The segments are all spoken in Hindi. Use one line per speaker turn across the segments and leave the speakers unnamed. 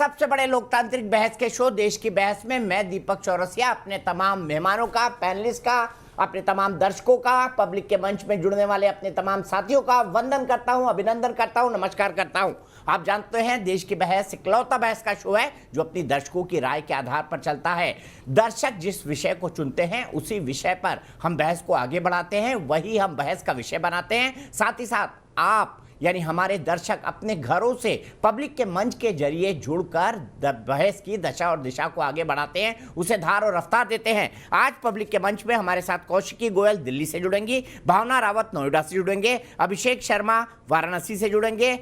सबसे बड़े लोकतांत्रिक बहस के शो देश की बहस में मैं दीपक चौरसिया अपने तमाम मेहमानों का, पैनलिस्ट का, अपने तमाम दर्शकों का, पब्लिक के मंच में जुड़ने वाले अपने तमाम साथियों का वंदन करता हूं, अभिनंदन करता हूं, नमस्कार करता हूं। आप जानते हैं देश की बहस इकलौता बहस का शो है जो अपनी दर्शकों की राय के आधार पर चलता है। दर्शक जिस विषय को चुनते हैं उसी विषय पर हम बहस को आगे बढ़ाते हैं, वही हम बहस का विषय बनाते हैं। साथ ही साथ आप यानी हमारे दर्शक अपने घरों से पब्लिक के मंच के जरिए जुड़कर बहस की दशा और दिशा को आगे बढ़ाते हैं, उसे धार और रफ्तार देते हैं। आज पब्लिक के मंच में हमारे साथ कौशिकी गोयल दिल्ली से जुड़ेंगी, भावना रावत नोएडा से जुड़ेंगे, अभिषेक शर्मा वाराणसी से जुड़ेंगे,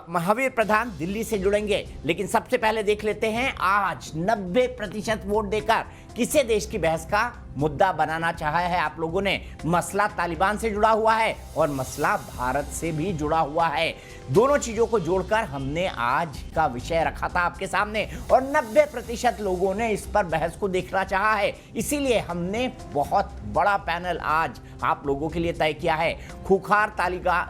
महावीर प्रधान दिल्ली से जुड़ेंगे। लेकिन सबसे पहले देख लेते हैं आज 90% वोट देकर किसे देश की बहस का मुद्दा बनाना चाहा है आप लोगों ने। मसला तालिबान से जुड़ा हुआ है और मसला भारत से भी जुड़ा हुआ है। दोनों चीजों को जोड़कर हमने आज का विषय रखा था आपके सामने और 90% लोगों ने इस पर बहस को देखना चाहा है। इसीलिए हमने बहुत बड़ा पैनल आज आप लोगों के लिए तय किया है। खूंखार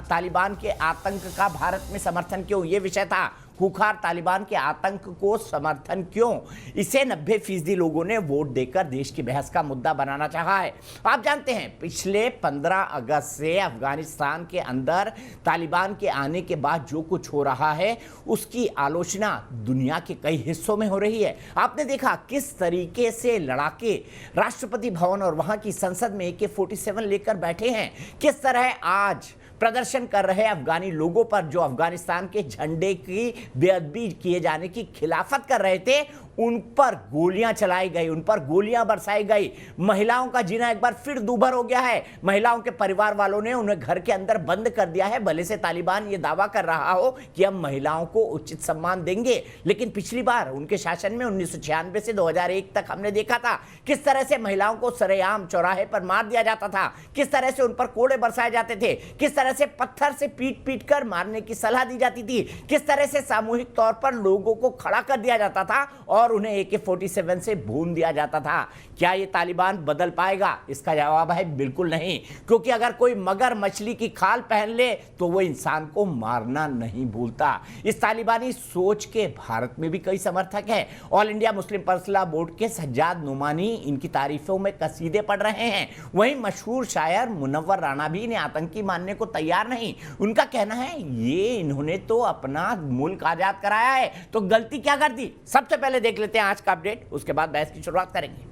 तालिबान के आतंक का भारत में समर्थन क्यों, यह विषय था। खूंखार तालिबान के आतंक को समर्थन क्यों, इसे 90% लोगों ने वोट देकर देश की बहस का मुद्दा बनाना चाहा है। आप जानते हैं पिछले 15 अगस्त से अफगानिस्तान के अंदर तालिबान के आने के बाद जो कुछ हो रहा है उसकी आलोचना दुनिया के कई हिस्सों में हो रही है। आपने देखा किस तरीके से लड़ाके राष्ट्रपति भवन और वहां की संसद में AK-47 लेकर बैठे हैं, किस तरह आज प्रदर्शन कर रहे अफगानी लोगों पर जो अफगानिस्तान के झंडे की बेअदबी किए जाने की खिलाफत कर रहे थे उन पर गोलियां चलाई गई, उन पर गोलियां बरसाई गई। महिलाओं का जीना एक बार फिर दूभर हो गया है। महिलाओं के परिवार वालों ने उन्हें घर के अंदर बंद कर दिया है। भले से तालिबान ये दावा कर रहा हो कि हम महिलाओं को उचित सम्मान देंगे, लेकिन पिछली बार उनके शासन में 1996 से 2001 तक हमने देखा था किस तरह से महिलाओं को सरेआम चौराहे पर मार दिया जाता था, किस तरह से उन पर कोड़े बरसाए जाते थे, किस तरह से पत्थर से पीट पीट कर मारने की सलाह दी जाती थी, किस तरह से सामूहिक तौर पर लोगों को खड़ा कर दिया जाता था और उन्हें AK-47 से भून दिया जाता था। क्या ये तालिबान बदल पाएगा? इसका जवाब है बिल्कुल नहीं, क्योंकि अगर कोई मगर मछली की खाल पहन ले तो वो इंसान को मारना नहीं भूलता। इस तालिबानी सोच के भारत में भी कई समर्थक हैं। All India Muslim personal board के सज्जाद नुमानी इनकी तारीफों में कसीदे पढ़ रहे हैं। वहीं मशहूर शायर मुनव्वर राना भी इन्हें आतंकी मानने को तैयार नहीं। उनका कहना है ये इन्होंने तो अपना मुल्क आजाद कराया है, तो गलती क्या कर दी। सबसे पहले देख लेते हैं आज का अपडेट, उसके बाद बहस की शुरुआत करेंगे।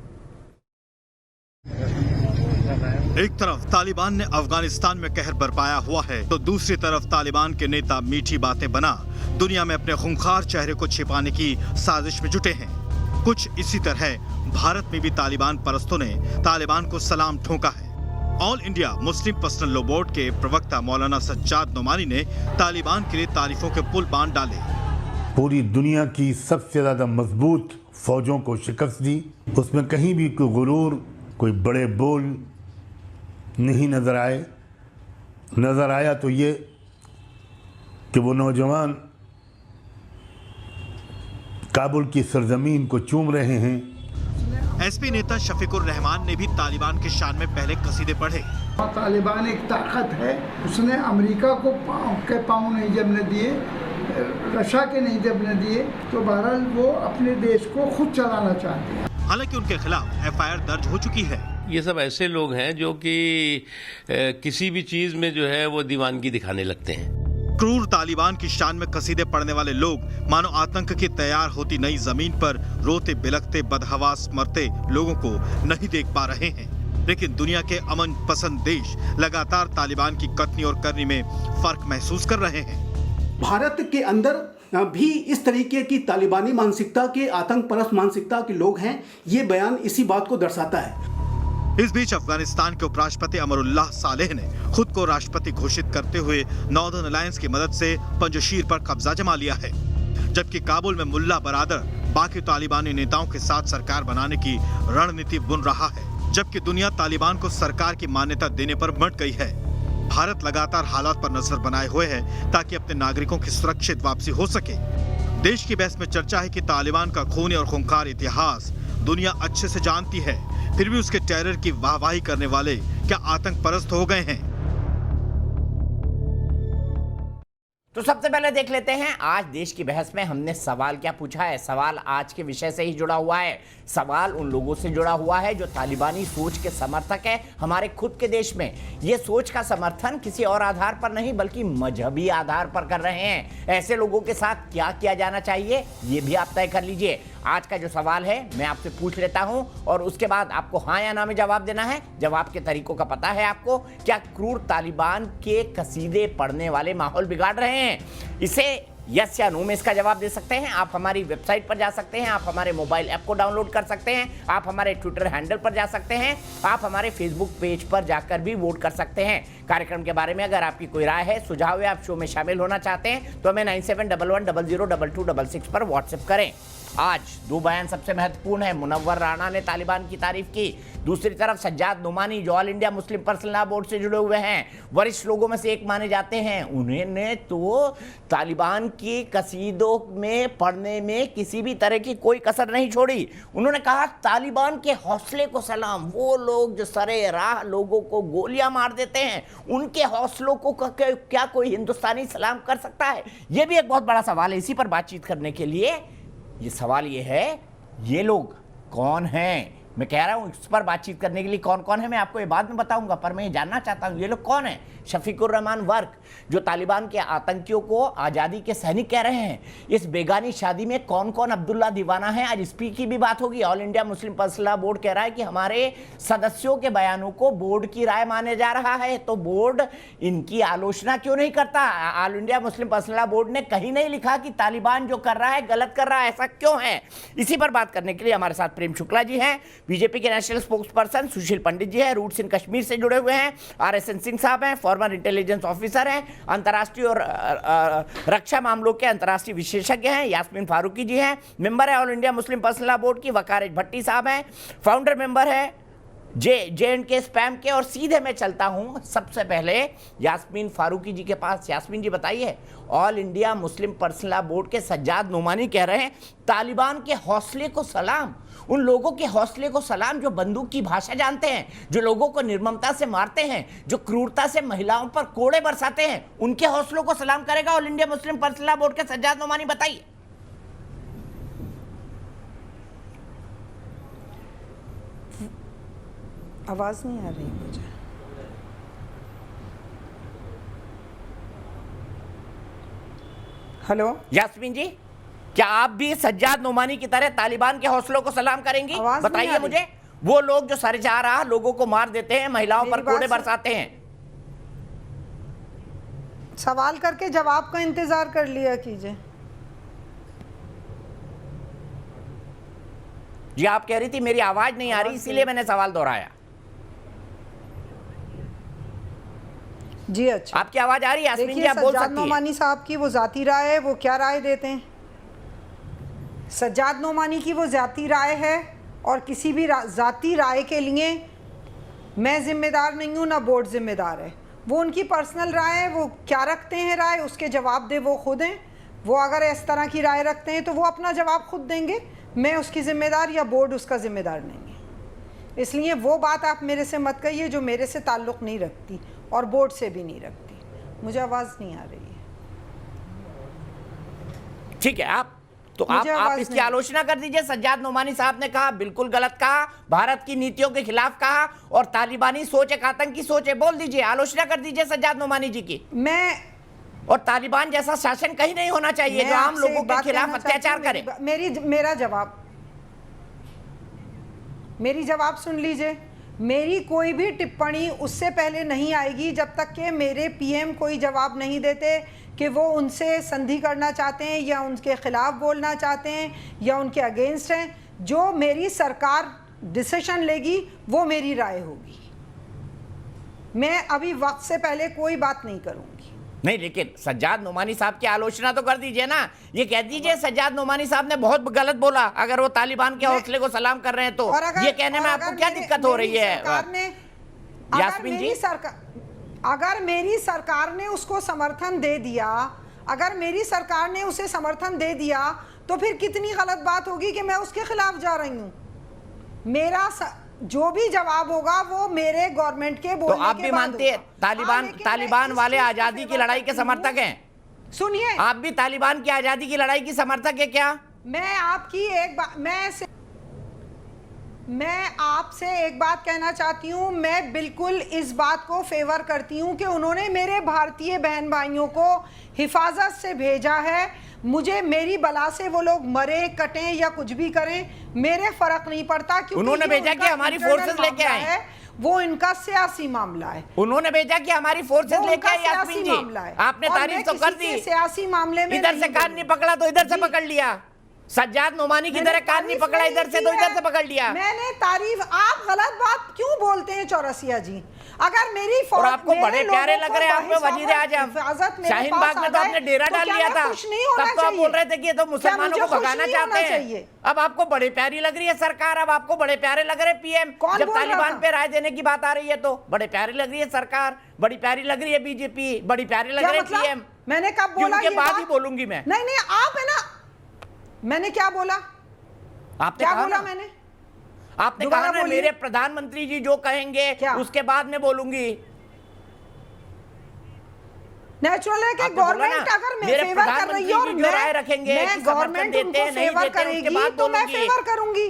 एक तरफ तालिबान ने अफगानिस्तान में कहर बरपाया हुआ है तो दूसरी तरफ तालिबान के नेता मीठी बातें बना दुनिया में अपने खूंखार चेहरे को छिपाने की साजिश में जुटे हैं। कुछ इसी तरह भारत में भी तालिबान परस्तों ने तालिबान को सलाम ठोका है। All India Muslim personal law board के प्रवक्ता मौलाना सज्जाद नुमानी ने तालिबान के लिए तारीफों के पुल बांध डाले।
पूरी दुनिया की सबसे ज्यादा मजबूत फौजों को शिकस्त दी, उसमें कहीं भी कोई गुरूर, कोई बड़े बोल नहीं नजर आए। नजर आया तो ये कि वो नौजवान काबुल की सरजमीन को चूम रहे हैं।
एसपी नेता शफीकुर रहमान ने भी तालिबान के शान में पहले कसीदे पढ़े।
तालिबान एक ताकत है, उसने अमेरिका को पाँव नहीं जमने दिए, रशिया के नहीं जमने दिए, तो बहरहाल वो अपने देश को खुद चलाना चाहते हैं।
हालांकि उनके खिलाफ FIR दर्ज हो चुकी है।
ये सब ऐसे लोग हैं जो कि किसी भी चीज में जो है वो दीवानगी दिखाने लगते हैं।
क्रूर तालिबान की शान में कसीदे पढ़ने वाले लोग मानो आतंक की तैयार होती नई जमीन पर रोते बिलखते बदहवास मरते लोगों को नहीं देख पा रहे हैं। लेकिन दुनिया के अमन पसंद देश लगातार तालिबान की कथनी और करनी में फर्क महसूस कर रहे हैं।
भारत के अंदर भी इस तरीके की तालिबानी मानसिकता के, आतंक परस्त मानसिकता के लोग हैं। ये बयान इसी बात को दर्शाता है।
इस बीच अफगानिस्तान के उपराष्ट्रपति अमरुल्लाह सालेह ने खुद को राष्ट्रपति घोषित करते हुए नॉर्दर्न अलायंस की मदद से पंजशीर पर कब्जा जमा लिया है, जबकि काबुल में मुल्ला बरादर बाकी तालिबानी नेताओं के साथ सरकार बनाने की रणनीति बुन रहा है। जबकि दुनिया तालिबान को सरकार की मान्यता देने पर मट गई है। भारत लगातार हालात पर नजर बनाए हुए है ताकि अपने नागरिकों की सुरक्षित वापसी हो सके। देश की बहस में चर्चा है कि तालिबान का खूनी और खूंखार इतिहास दुनिया अच्छे से जानती है, फिर भी उसके टेरर की वाहवाही करने वाले क्या आतंक परस्त हो गए हैं?
तो सबसे पहले देख लेते हैं आज देश की बहस में हमने सवाल क्या पूछा है। सवाल आज के विषय से ही जुड़ा हुआ है। सवाल उन लोगों से जुड़ा हुआ है जो तालिबानी सोच के समर्थक है हमारे खुद के देश में। ये सोच का समर्थन किसी और आधार पर नहीं बल्कि मजहबी आधार पर कर रहे हैं। ऐसे लोगों के साथ क्या किया जाना चाहिए ये भी आप तय कर लीजिए। आज का जो सवाल है मैं आपसे पूछ लेता हूं और उसके बाद आपको हाँ या ना में जवाब देना है। जवाब के तरीकों का पता है आपको। क्या क्रूर तालिबान के कसीदे पढ़ने वाले माहौल बिगाड़ रहे हैं? इसे यस या नो में इसका जवाब दे सकते हैं। आप हमारी वेबसाइट पर जा सकते हैं, आप हमारे मोबाइल ऐप को डाउनलोड कर सकते हैं, आप हमारे ट्विटर हैंडल पर जा सकते हैं, आप हमारे फेसबुक पेज पर जाकर भी वोट कर सकते हैं। कार्यक्रम के बारे में अगर आपकी कोई राय है, सुझाव है, आप शो में शामिल होना चाहते हैं तो हमें 9711002266 पर व्हाट्सएप करें। आज दो बयान सबसे महत्वपूर्ण है। मुनव्वर राणा ने तालिबान की तारीफ की, दूसरी तरफ सज्जाद नोमानी जो all India Muslim personal law board से जुड़े हुए हैं, वरिष्ठ लोगों में से एक माने जाते हैं, उन्होंने तो तालिबान की कसीदों में पढ़ने में किसी भी तरह की कोई कसर नहीं छोड़ी। उन्होंने कहा तालिबान के हौसले को सलाम। वो लोग जो सरे राह लोगों को गोलियां मार देते हैं उनके हौसलों को क्या कोई हिंदुस्तानी सलाम कर सकता है? ये भी एक बहुत बड़ा सवाल है। इसी पर बातचीत करने के लिए ये सवाल ये है, ये लोग कौन हैं? मैं कह रहा हूं इस पर बातचीत करने के लिए कौन कौन है मैं आपको ये बाद में बताऊंगा, पर मैं ये जानना चाहता हूं ये लोग कौन हैं। शफीकुर रहमान वर्क जो तालिबान के आतंकियों को आज़ादी के सैनिक कह रहे हैं। इस बेगानी शादी में कौन कौन अब्दुल्ला दीवाना है, आज इस की भी बात होगी। All India Muslim personal law board कह रहा है कि हमारे सदस्यों के बयानों को बोर्ड की राय माने जा रहा है, तो बोर्ड इनकी आलोचना क्यों नहीं करता? All India Muslim personal law board ने कहीं नहीं लिखा कि तालिबान जो कर रहा है गलत कर रहा है, ऐसा क्यों है? इसी पर बात करने के लिए हमारे साथ प्रेम शुक्ला जी हैं, बीजेपी के नेशनल स्पोक्स पर्सन, सुशील पंडित जी हैं, रूट्स इन कश्मीर से जुड़े हुए हैं, RSN सिंह साहब हैं, फॉर्मर इंटेलिजेंस ऑफिसर हैं, अंतर्राष्ट्रीय और रक्षा मामलों के अंतर्राष्ट्रीय विशेषज्ञ हैं, यास्मीन फारूकी जी हैं, मेंबर है all India Muslim personal law board की वकारिज भट्टी साहब हैं, फाउंडर मेंबर है JNK स्पैम के। और सीधे मैं चलता हूं सबसे पहले यास्मीन फारूकी जी के पास। यास्मीन जी बताइए, all India Muslim personal law board के सज्जाद नोमानी कह रहे हैं तालिबान के हौसले को सलाम। उन लोगों के हौसले को सलाम जो बंदूक की भाषा जानते हैं, जो लोगों को निर्ममता से मारते हैं, जो क्रूरता से महिलाओं पर कोड़े बरसाते हैं, उनके हौसलों को सलाम करेगा all India Muslim personal law board के सज्जाद नोमानी? बताइए।
आवाज नहीं आ रही मुझे। हेलो
यास्मीन जी, क्या आप भी सज्जाद नोमानी की तरह तालिबान के हौसलों को सलाम करेंगी? बताइए मुझे। वो लोग जो सरजारा लोगों को मार देते हैं, महिलाओं पर कोड़े बरसाते हैं।
सवाल करके जवाब का इंतजार कर लिया कीजिए।
जी आप कह रही थी मेरी आवाज नहीं आ रही, इसीलिए मैंने सवाल दोहराया।
जी अच्छा,
आपकी आवाज आ रही है यास्मीन जी? आप बोल सकती हैं।
नोमानी साहब की वो जाती राय है, वो क्या राय देते हैं? सज्जाद नोमानी की वो जाती राय है और किसी भी जाती राय के लिए मैं जिम्मेदार नहीं हूँ, ना बोर्ड जिम्मेदार है। वो उनकी पर्सनल राय है, वो क्या रखते हैं राय, उसके जवाब दे वो खुद हैं। वो अगर इस तरह की राय रखते हैं तो वो अपना जवाब खुद देंगे, मैं उसकी जिम्मेदार या बोर्ड उसका जिम्मेदार नहीं है। इसलिए वो बात आप मेरे से मत कहिए जो मेरे से ताल्लुक़ नहीं रखती और बोर्ड से भी नहीं रखती। मुझे आवाज़ नहीं आ रही है।
ठीक है, आप इसकी आलोचना कर दीजिए। सज्जाद नोमानी साहब ने कहा, बिल्कुल गलत कहा, भारत की नीतियों के खिलाफ कहा और तालिबानी सोच एक आतंकी सोच है। बोल दीजिए, आलोचना कर दीजिए सज्जाद नोमानी जी की। और तालिबान जैसा शासन कहीं नहीं होना चाहिए जो आम लोगों के खिलाफ अत्याचार करे।
मेरी जवाब सुन लीजिए। मेरी कोई भी टिप्पणी उससे पहले नहीं आएगी जब तक कि मेरे PM कोई जवाब नहीं देते कि वो उनसे संधि करना चाहते हैं या उनके खिलाफ बोलना चाहते हैं या उनके अगेंस्ट हैं। जो मेरी सरकार डिसीजन लेगी वो मेरी राय होगी। मैं अभी वक्त से पहले कोई बात नहीं करूंगी।
नहीं, लेकिन सज्जाद नोमानी साहब की आलोचना तो कर दीजिए ना। ये कह दीजिए सज्जाद नोमानी साहब ने बहुत गलत बोला अगर वो तालिबान के हौसले को सलाम कर रहे हैं तो। ये कहने में आपको क्या दिक्कत हो रही है यास्मीन जी?
अगर मेरी सरकार ने उसको समर्थन दे दिया, अगर मेरी सरकार ने उसे समर्थन दे दिया तो फिर कितनी गलत बात होगी कि मैं उसके खिलाफ जा रही हूँ। मेरा जो भी जवाब होगा वो मेरे गवर्नमेंट के बोलने के बाद।
तो आप भी मानते हैं तालिबान वाले आजादी की लड़ाई के समर्थक हैं?
सुनिए,
आप भी तालिबान की आजादी की लड़ाई की समर्थक है क्या?
मैं आपकी एक बात मैं आपसे एक बात कहना चाहती हूँ। मैं बिल्कुल इस बात को फेवर करती हूँ कि उन्होंने मेरे भारतीय बहन भाइयों को हिफाजत से भेजा है। मुझे मेरी बला से वो लोग मरे कटें या कुछ भी करें, मेरे फर्क नहीं पड़ता, क्योंकि
उन्होंने भेजा कि हमारी फोर्सेस लेके आए,
वो इनका सियासी मामला है।
उन्होंने भेजा कि हमारी फोर्सेस लेके आए। यास्मीन जी, आपने तारीफ तो कर दी,
सियासी मामले में
इधर से कान नहीं पकड़ा तो इधर से पकड़ लिया, सज्जाद नोमानी की तरह कान नहीं पकड़ा इधर से तो इधर से पकड़ लिया।
मैंने तारीफ, आप गलत बात क्यों बोलते हैं चौरसिया जी? अगर मेरी
और आपको बड़े प्यारे लग रहे हैं, आपको वजीर आजम शाहीन बाग में तो आपने डेरा डाल लिया था, तब तो आप बोल रहे थे कि ये तो मुसलमानों को भगाना चाहते हैं। अब आपको बड़े प्यारी लग रही है सरकार, अब आपको बड़े प्यारे लग रहे पीएम। जब तालिबान पे राय देने की बात आ रही है तो बड़े प्यारी लग रही है सरकार, बड़ी प्यारी लग रही है बीजेपी, बड़ी प्यारी लग रहे हैं पीएम।
मैंने कब बोला?
उनके बाद ही बोलूंगी मैं।
नहीं, आप है ना, मैंने क्या बोला?
आपने
क्या
कहा
बोला?
आपने कहा ना मेरे प्रधानमंत्री जी जो कहेंगे उसके बाद में बोलूंगी।
नेचुरल है कि गवर्नमेंट अगर मैं फेवर कर रही हूं और
राय रखेंगे,
मैं गवर्नमेंट उनको फेवर करेगी तो मैं फेवर करूंगी।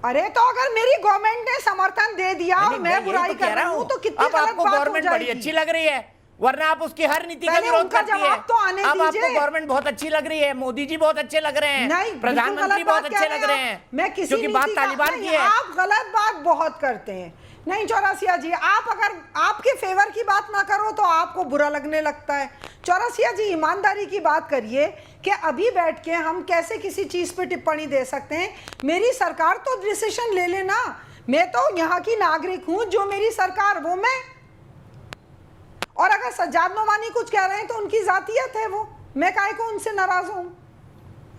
अरे तो अगर मेरी गवर्नमेंट ने समर्थन दे दिया और मैं बुराई कर रहा हूं तो कितनी गलत बात हो
गवर्नमेंट बड़ी अच्छी लग रही है, वरना आप उसकी हर नीति का विरोध करती है। अब आपको गवर्नमेंट बहुत अच्छी लग रही है, मोदी जी बहुत अच्छे लग रहे हैं, प्रधानमंत्री बहुत अच्छे लग रहे हैं, क्योंकि बात तालिबान की है।
आप गलत बात बहुत करते हैं। नहीं चौरसिया जी, आप अगर आपके फेवर की बात ना करो तो आपको बुरा लगने लगता है। चौरसिया जी, ईमानदारी की बात करिए कि अभी बैठ के हम कैसे किसी चीज पे टिप्पणी दे सकते हैं। मेरी सरकार तो डिसीजन ले लेना, मैं तो यहाँ की नागरिक हूँ, जो मेरी सरकार वो मैं। और अगर सज्जाद नोमानी कुछ कह रहे हैं तो उनकी जातियत है वो, मैं काहे को उनसे नाराज हूं,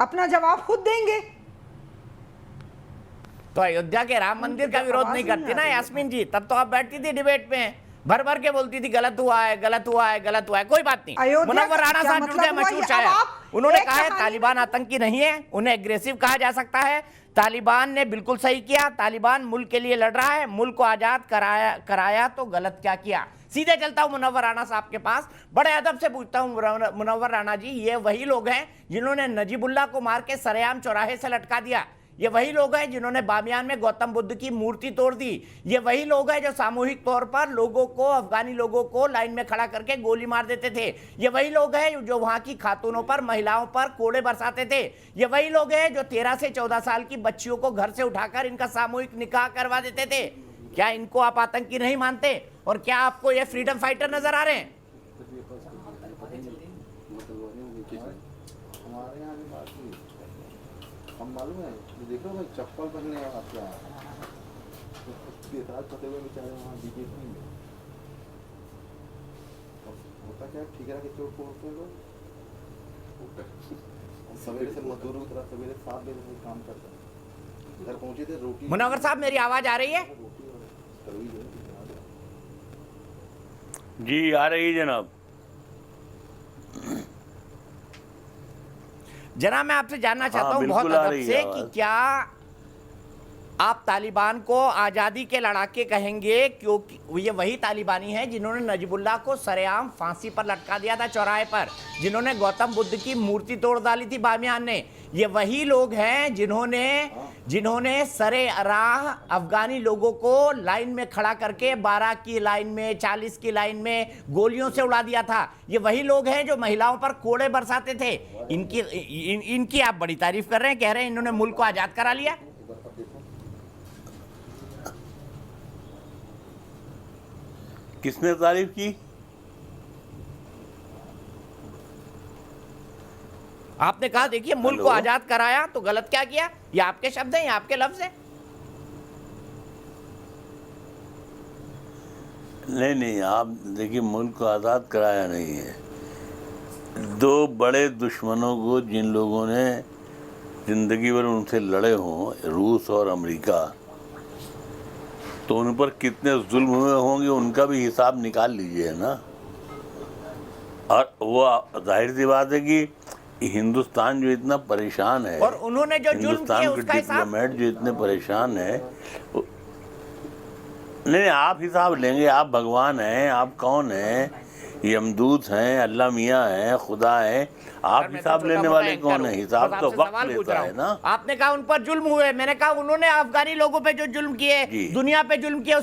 अपना जवाब खुद देंगे।
तो अयोध्या के राम मंदिर का विरोध नहीं करती ना यास्मीन जी, तब तो आप बैठती थी डिबेट में, भर भर के बोलती थी गलत हुआ है, गलत हुआ है, गलत हुआ है। कोई बात नहीं, मुनव्वर राणा साहब जुड़ गए मशहूर शायर, उन्होंने कहा है तालिबान आतंकी नहीं है, उन्हें एग्रेसिव कहा जा सकता है। तालिबान ने बिल्कुल सही किया, तालिबान मुल्क के लिए लड़ रहा है, मुल्क को आजाद कराया तो गलत क्या किया। सीधे चलता हूं मुनव्वर राणा साहब के पास, बड़े अदब से पूछता हूं मुनव्वर राणा जी, ये वही लोग हैं जिन्होंने नजीबुल्लाह को मार के सरेआम चौराहे से लटका दिया, ये वही लोग हैं जिन्होंने बामियान में गौतम बुद्ध की मूर्ति तोड़ दी, ये वही लोग हैं जो सामूहिक तौर पर लोगों को, अफगानी लोगों को लाइन में खड़ा करके गोली मार देते थे, ये वही लोग हैं जो वहां की खातूनों पर, महिलाओं पर कोड़े बरसाते थे, ये वही लोग हैं जो 13 से 14 साल की बच्चियों को घर से उठाकर इनका सामूहिक निकाह करवा देते थे। क्या इनको आप आतंकी नहीं मानते? और क्या आपको ये फ्रीडम फाइटर नजर आ रहे हैं?
हम मालूम है, देखो भाई चप्पल पहनने आपका फते हुए बेचारे वहाँ बीजेपी में होता क्या, ठीक है कि चोट पहुँचते लोग सवेरे से मजदूरों की तरह सवेरे 7 बजे से काम करते घर पहुँचे थे, रोटी।
मुनव्वर साहब, मेरी आवाज आ रही है?
जी आ रही जनाब।
जनाब, मैं आपसे जानना चाहता हूं बहुत अदब से कि क्या आप तालिबान को आज़ादी के लड़ाके कहेंगे, क्योंकि ये वही तालिबानी है जिन्होंने नजीबुल्लाह को सरेआम फांसी पर लटका दिया था चौराहे पर, जिन्होंने गौतम बुद्ध की मूर्ति तोड़ डाली थी बामियान ने, ये वही लोग हैं जिन्होंने सरे राह अफगानी लोगों को लाइन में खड़ा करके 12 की लाइन में, 40 की लाइन में गोलियों से उड़ा दिया था, ये वही लोग हैं जो महिलाओं पर कोड़े बरसाते थे। इनकी आप बड़ी तारीफ कर रहे हैं, कह रहे हैं इन्होंने मुल्क को आजाद करा लिया।
किसने तारीफ की?
आपने कहा देखिए मुल्क को आजाद कराया तो गलत क्या किया, ये आपके शब्द हैं, ये आपके लफ्ज हैं।
नहीं, आप देखिए मुल्क को आज़ाद कराया नहीं है। दो बड़े दुश्मनों को जिन लोगों ने जिंदगी भर उनसे लड़े हों, रूस और अमेरिका, तो उन पर कितने जुल्म हुए होंगे उनका भी हिसाब निकाल लीजिए ना। और वो जाहिर सी बात है कि हिंदुस्तान जो इतना परेशान है,
और उन्होंने जो जुल्म किए उसका हिसाब,
डिप्लोमेट जो इतने परेशान है, नहीं आप हिसाब लेंगे, आप भगवान हैं, आप कौन हैं यमदूत हैं, अल्लाह मियाँ हैं, खुदा हैं। आप
सर, मैं
हिसाब
तो
लेने
छोटा-मोटा
वाले
एंकर
कौन
हूँ।
है? हिसाब
बस
तो
आपसे
वक्त
सवाल पूछ
लेता
रहा
है
हूँ।
ना।
आपने कहा उन पर जुल्म हुए, मैंने कहा उन्होंने अफगानी लोगों पे जो जुल्म किए,
जी।
दुनिया पे जुल्म किए,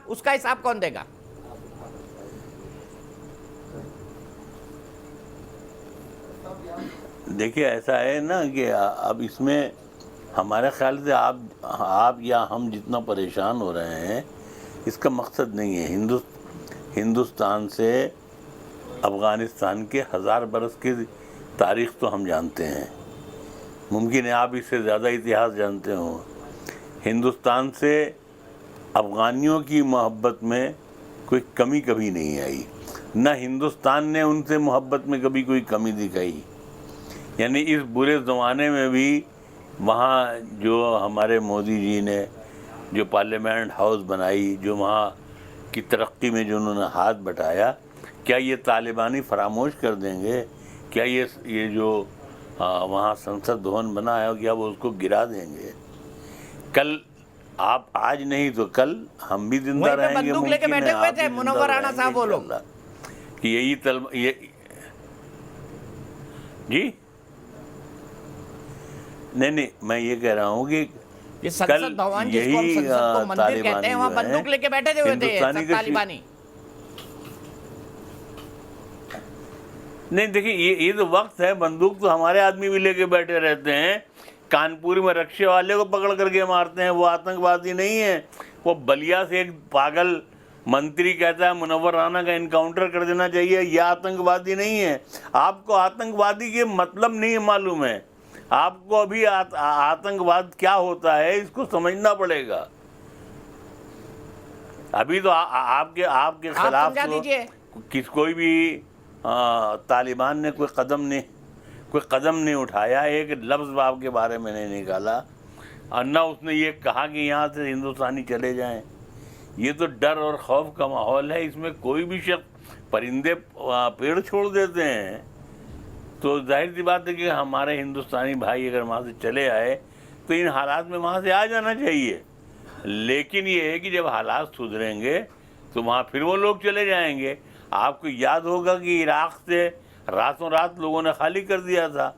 उसका हिसाब कौन देगा?
देखिए ऐसा है ना कि अब इसमें हमारे ख्याल से आप या हम जितना परेशान हो रहे हैं, इसका मकसद नहीं है। हिंदुस्तान से अफ़गानिस्तान के 1000 बरस की तारीख़ तो हम जानते हैं, मुमकिन है आप इससे ज़्यादा इतिहास जानते हो। हिंदुस्तान से अफ़गानियों की मोहब्बत में कोई कमी कभी नहीं आई, न हिंदुस्तान ने उनसे मोहब्बत में कभी कोई कमी दिखाई। यानी इस बुरे ज़माने में भी वहाँ जो हमारे मोदी जी ने जो पार्लियामेंट हाउस बनाई, जो वहाँ की तरक्की में जो उन्होंने हाथ बटाया, क्या ये तालिबानी फरामोश कर देंगे? क्या ये जो वहाँ संसद भवन बना है, क्या वो उसको गिरा देंगे? कल आप आज नहीं तो कल हम भी जिंदा
वहीं पे
रहेंगे।
बंदूक लेके
मुमकिन है
बैठे हुए
आप भी
थे
जिंदा
मुनव्वर राणा
रहेंगे
साहब वो लोग।
इंशाअल्लाह। कि ये जी नहीं, मैं ये कह रहा हूँ कि
ये संसद भवन जिसको हम संसद को मंदिर कहते हैं, वहाँ बंदूक लेके बैठे हुए थे सब तालिबानी।
नहीं देखिए, ये तो वक्त है, बंदूक तो हमारे आदमी भी लेके बैठे रहते हैं। कानपुर में रक्शे वाले को पकड़ करके मारते हैं, वो आतंकवादी नहीं है। वो बलिया से एक पागल मंत्री कहता है मुनव्वर राणा का इनकाउंटर कर देना चाहिए, यह आतंकवादी नहीं है। आपको आतंकवादी के मतलब नहीं मालूम है। आपको अभी आतंकवाद क्या होता है इसको समझना पड़ेगा। अभी तो आपके खिलाफ तो कोई भी तालिबान ने कोई कदम नहीं उठाया, एक लफ्ज़ आपके बारे में नहीं निकाला, और न उसने ये कहा कि यहाँ से हिंदुस्तानी चले जाएं। ये तो डर और खौफ का माहौल है। इसमें कोई भी शख्स, परिंदे पेड़ छोड़ देते हैं तो जाहिर सी बात है कि हमारे हिंदुस्तानी भाई अगर वहाँ से चले आए तो इन हालात में वहाँ से आ जाना चाहिए। लेकिन ये है कि जब हालात सुधरेंगे तो वहाँ फिर वो लोग चले जाएंगे। आपको याद होगा कि इराक़ से रातों रात लोगों ने खाली कर दिया था,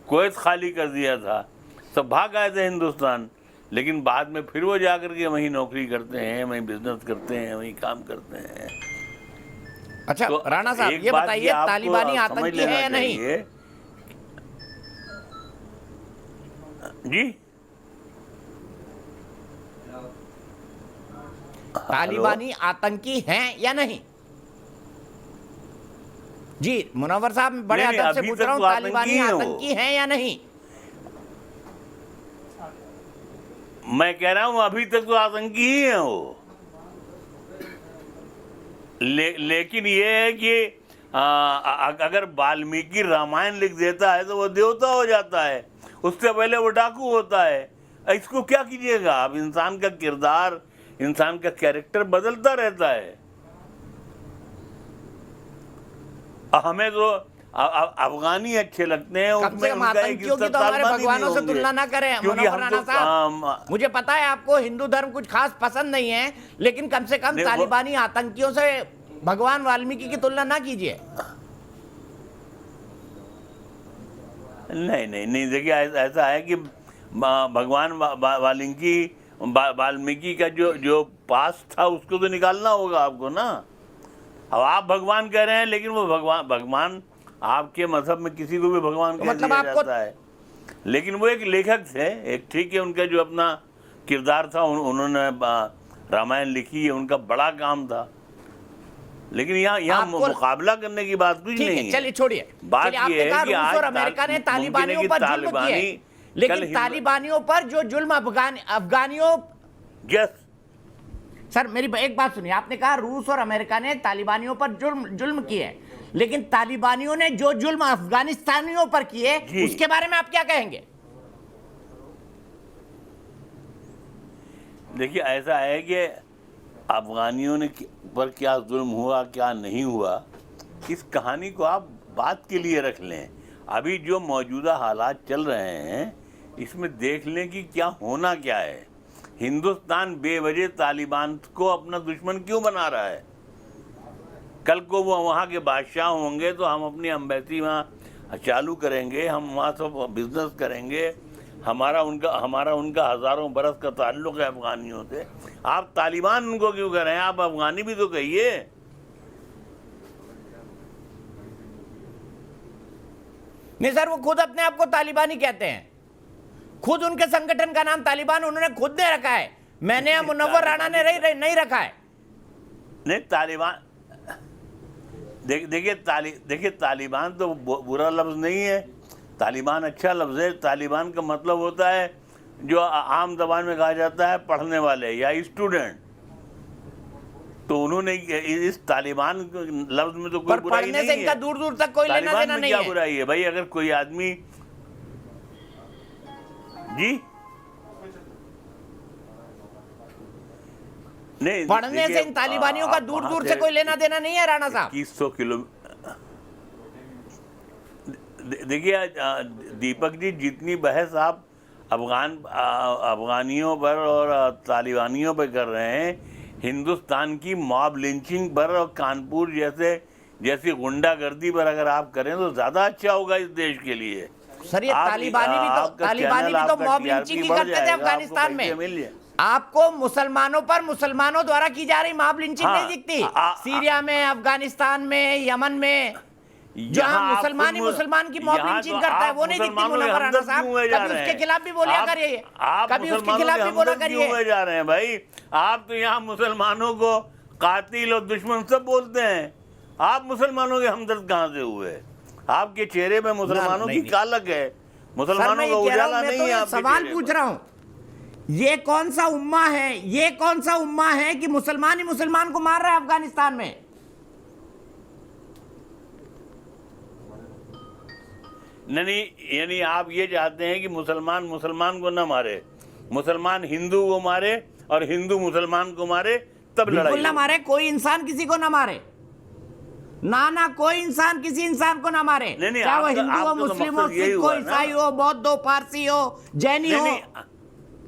कुवैत खाली कर दिया था, सब भाग आए थे हिंदुस्तान। लेकिन बाद में फिर वो जाकर के वहीं नौकरी करते हैं, वहीं बिजनेस करते हैं, वहीं काम करते हैं।
अच्छा
तो
राणा साहब ये बताइए, तालिबानी आतंकी है या नहीं? जी तालिबानी आतंकी हैं या नहीं? जी मुनव्वर साहब, बड़े अदब से पूछ रहा हूँ, तालिबानी आतंकी हैं या नहीं?
मैं कह रहा हूँ अभी तक तो आतंकी ही है वो। लेकिन ये है कि अगर वाल्मीकि रामायण लिख देता है तो वो देवता हो जाता है, उससे पहले वो डाकू होता है। इसको क्या कीजिएगा आप? इंसान का किरदार, इंसान का कैरेक्टर बदलता रहता है। हमें तो अफगानी अच्छे लगते हैं,
कम से कम आतंकियों की तो हमारे भगवानों से तुलना ना करें मुनव्वर राणा साहब। मुझे पता है आपको हिंदू धर्म कुछ खास पसंद नहीं है, लेकिन कम से कम तालिबानी आतंकियों से भगवान वाल्मीकि की तुलना ना कीजिए।
नहीं देखिए, ऐसा है कि भगवान वाल्मीकि का जो पास था उसको तो निकालना होगा आपको ना। अब आप भगवान कह रहे हैं, लेकिन वो भगवान आपके मजहब में किसी को भी भगवान कह दिया जाता है। लेकिन वो एक लेखक थे, एक ठीक है, उनका जो अपना किरदार था, उन्होंने रामायण लिखी है, उनका बड़ा काम था। लेकिन यहाँ मुकाबला करने की बात कुछ नहीं है।
चलिए छोड़िए,
बात ये है कि
रूस और अमेरिका ने तालिबानियों पर जुल्म किया है, लेकिन तालिबानियों पर जो जुल्म अफगानियों सर मेरी एक बात सुनिए, आपने कहा रूस और अमेरिका ने तालिबानियों पर जुल्म किए, लेकिन तालिबानियों ने जो जुल्म अफगानिस्तानियों पर किए उसके बारे में आप क्या कहेंगे?
देखिए ऐसा है कि अफगानियों ने पर क्या जुल्म हुआ क्या नहीं हुआ, इस कहानी को आप बात के लिए रख लें। अभी जो मौजूदा हालात चल रहे हैं इसमें देख लें कि क्या होना क्या है। हिंदुस्तान बेवजह तालिबान को अपना दुश्मन क्यों बना रहा है? कल को वो वहाँ के बादशाह होंगे तो हम अपनी एम्बेसी वहाँ चालू करेंगे, हम वहाँ सब बिजनेस करेंगे। हमारा उनका हज़ारों बरस का ताल्लुक़ है अफ़गानियों से। आप तालिबान उनको क्यों कह रहे हैं? आप अफ़गानी भी तो कहिए।
नहीं सर, वो खुद अपने आप को तालिबानी कहते हैं, खुद उनके संगठन का नाम तालिबान उन्होंने खुद ने रखा है, मैंने या मुनव्वर राणा ने नहीं रखा है।
नहीं, तालिबान देखिए तालिबान तो बुरा लफ्ज़ नहीं है, तालिबान अच्छा लफ्ज़ है। तालिबान का मतलब होता है जो आम ज़बान में कहा जाता है पढ़ने वाले या स्टूडेंट। तो उन्होंने इस तालिबान लफ्ज़ में तो कोई बुराई नहीं है।
से इनका दूर दूर तक कोई लेना देना नहीं है।
क्या बुराई है भाई? अगर कोई आदमी जी नहीं,
पढ़ने से इन तालिबानियों का दूर दूर से कोई लेना देना नहीं है राणा साहब।
2100 किलोमीटर। देखिए दीपक जी, जितनी बहस आप अफगानियों पर और तालिबानियों पर कर रहे हैं, हिंदुस्तान की मॉब लिंचिंग पर और कानपुर जैसी गुंडागर्दी पर अगर आप करें तो ज़्यादा अच्छा होगा इस देश के लिए।
सर ये तालिबानी भी तो मॉब लिंचिंग ही करते थे अफगानिस्तान में। आपको मुसलमानों पर मुसलमानों द्वारा की जा रही मॉब लिंचिंग नहीं दिखती? सीरिया में, अफगानिस्तान में, यमन में जहां मुसलमान ही मुसलमान की मॉब लिंचिंग करता है, वो नहीं दिखती मुनव्वर राणा साहब? कभी उसके खिलाफ भी बोला करिए, कभी उसके खिलाफ भी बोला करिए।
जा रहे हैं भाई, आप तो यहाँ मुसलमानों को कातिल और दुश्मन सब बोलते हैं। आप मुसलमानों के हमदर्द कहाँ से हुए? आपके चेहरे पे मुसलमानों की कालक है, मुसलमानों का उजाला नहीं है।
सवाल पूछ रहा हूँ, ये कौन सा उम्मा है, ये कौन सा उम्मा है कि मुसलमान ही मुसलमान को मार रहा है अफगानिस्तान में?
नहीं, यानी आप ये चाहते हैं कि मुसलमान मुसलमान को न मारे, मुसलमान हिंदू को मारे और हिंदू मुसलमान को मारे, तब लड़ाई
ना मारे। कोई इंसान किसी को ना मारे, ना कोई इंसान किसी इंसान को ना मारे, चाहे वो हिंदू हो, मुस्लिम हो, सिख हो, ईसाई हो, बौद्ध हो, पारसी हो, जैनी हो।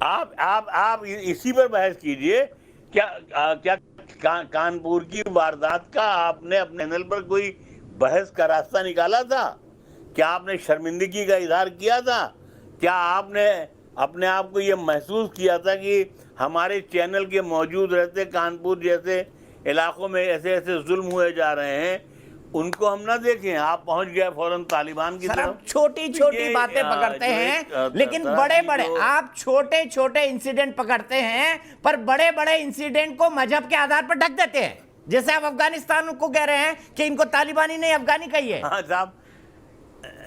आप इसी पर बहस कीजिए। क्या कानपुर की वारदात का आपने अपने चैनल पर कोई बहस का रास्ता निकाला था? क्या आपने शर्मिंदगी का इजहार किया था? क्या आपने अपने आप को ये महसूस किया था कि हमारे चैनल के मौजूद रहते कानपुर जैसे इलाकों में ऐसे जुल्म हुए जा रहे हैं, उनको हम ना देखें? आप पहुंच गए फौरन तालिबान की तरफ।
छोटी छोटी बातें पकड़ते हैं, लेकिन बड़े बड़े आप छोटे छोटे इंसिडेंट पकड़ते हैं, पर बड़े बड़े इंसिडेंट को मजहब के आधार पर ढक देते हैं। जैसे आप अफगानिस्तान को कह रहे हैं कि इनको तालिबानी नहीं अफगानी कहिए।
हाँ साहब,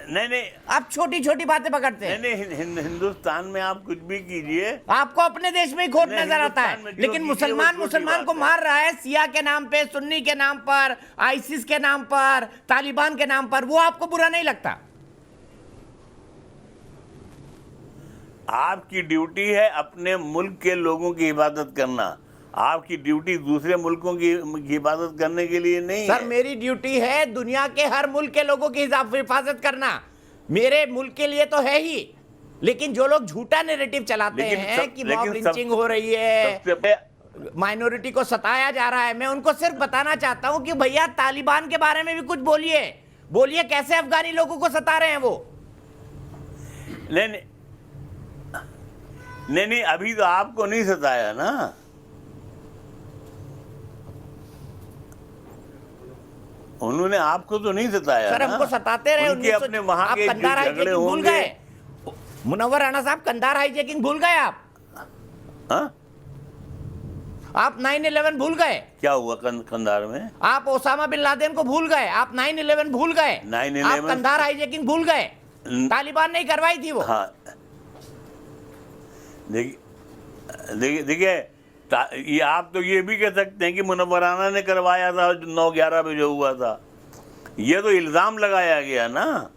नहीं,
आप छोटी छोटी बातें पकड़ते हैं।
नहीं, हिंदुस्तान में आप कुछ भी कीजिए,
आपको अपने देश में ही खोट नजर आता है। लेकिन मुसलमान को मार रहा है सिया के नाम पे, सुन्नी के नाम पर, आईसिस के नाम पर, तालिबान के नाम पर, वो आपको बुरा नहीं लगता?
आपकी ड्यूटी है अपने मुल्क के लोगों की हिफाजत करना, आपकी ड्यूटी दूसरे मुल्कों की हिफाजत करने के लिए नहीं
सर, मेरी ड्यूटी है दुनिया के हर मुल्क के लोगों की हिफाजत करना। मेरे मुल्क के लिए तो है ही, लेकिन जो लोग झूठा नैरेटिव चलाते हैं कि मॉब लिंचिंग हो रही है, माइनॉरिटी को सताया जा रहा है, मैं उनको सिर्फ बताना चाहता हूं कि भैया तालिबान के बारे में भी कुछ बोलिए कैसे अफगानी लोगों को सता रहे हैं वो।
नहीं, अभी तो आपको नहीं सताया ना। उन्होंने आपको तो नहीं सताया
सर, हमको सताते रहे।
उनके अपने वहां के
कंधार हाईजैकिंग भूल गए मुनव्वर राणा साहब, कंधार हाईजैकिंग भूल गए आप?
हाँ?
आप 9/11 भूल गए?
क्या हुआ कंधार में?
आप ओसामा बिन लादेन को भूल गए, आप 9/11 भूल गए, आप कंधार हाईजैकिंग भूल गए। तालिबान नहीं करवाई थी वो।
हाँ, देखिए ये आप तो ये भी कह सकते हैं कि मुनव्वर राणा ने करवाया था 9/11 में जो हुआ था। ये तो इल्जाम लगाया गया ना,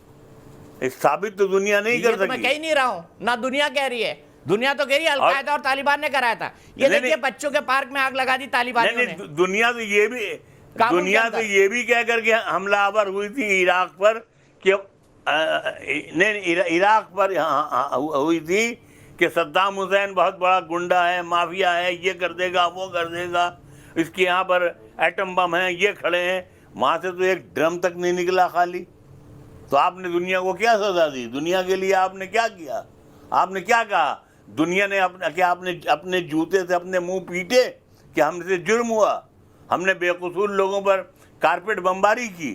साबित तो दुनिया नहीं कर सकती।
मैं कह ही नहीं रहा हूँ, ना दुनिया कह रही है, दुनिया तो कह रही है अल-कायदा और तालिबान ने कराया था। ये देखिए बच्चों के पार्क में आग लगा दी तालिबानियों ने।
दुनिया तो ये भी कह करके हमलावर हुई थी इराक पर कि इराक पर हुई थी कि सद्दाम हुसैन बहुत बड़ा गुंडा है, माफिया है, ये कर देगा वो कर देगा, इसके यहाँ पर एटम बम हैं, ये खड़े हैं। वहाँ से तो एक ड्रम तक नहीं निकला खाली। तो आपने दुनिया को क्या सजा दी? दुनिया के लिए आपने क्या किया? आपने क्या कहा? दुनिया ने आपने अपने जूते से अपने मुंह पीटे कि हमसे जुर्म हुआ, हमने बेकसूर लोगों पर कारपेट बमबारी की।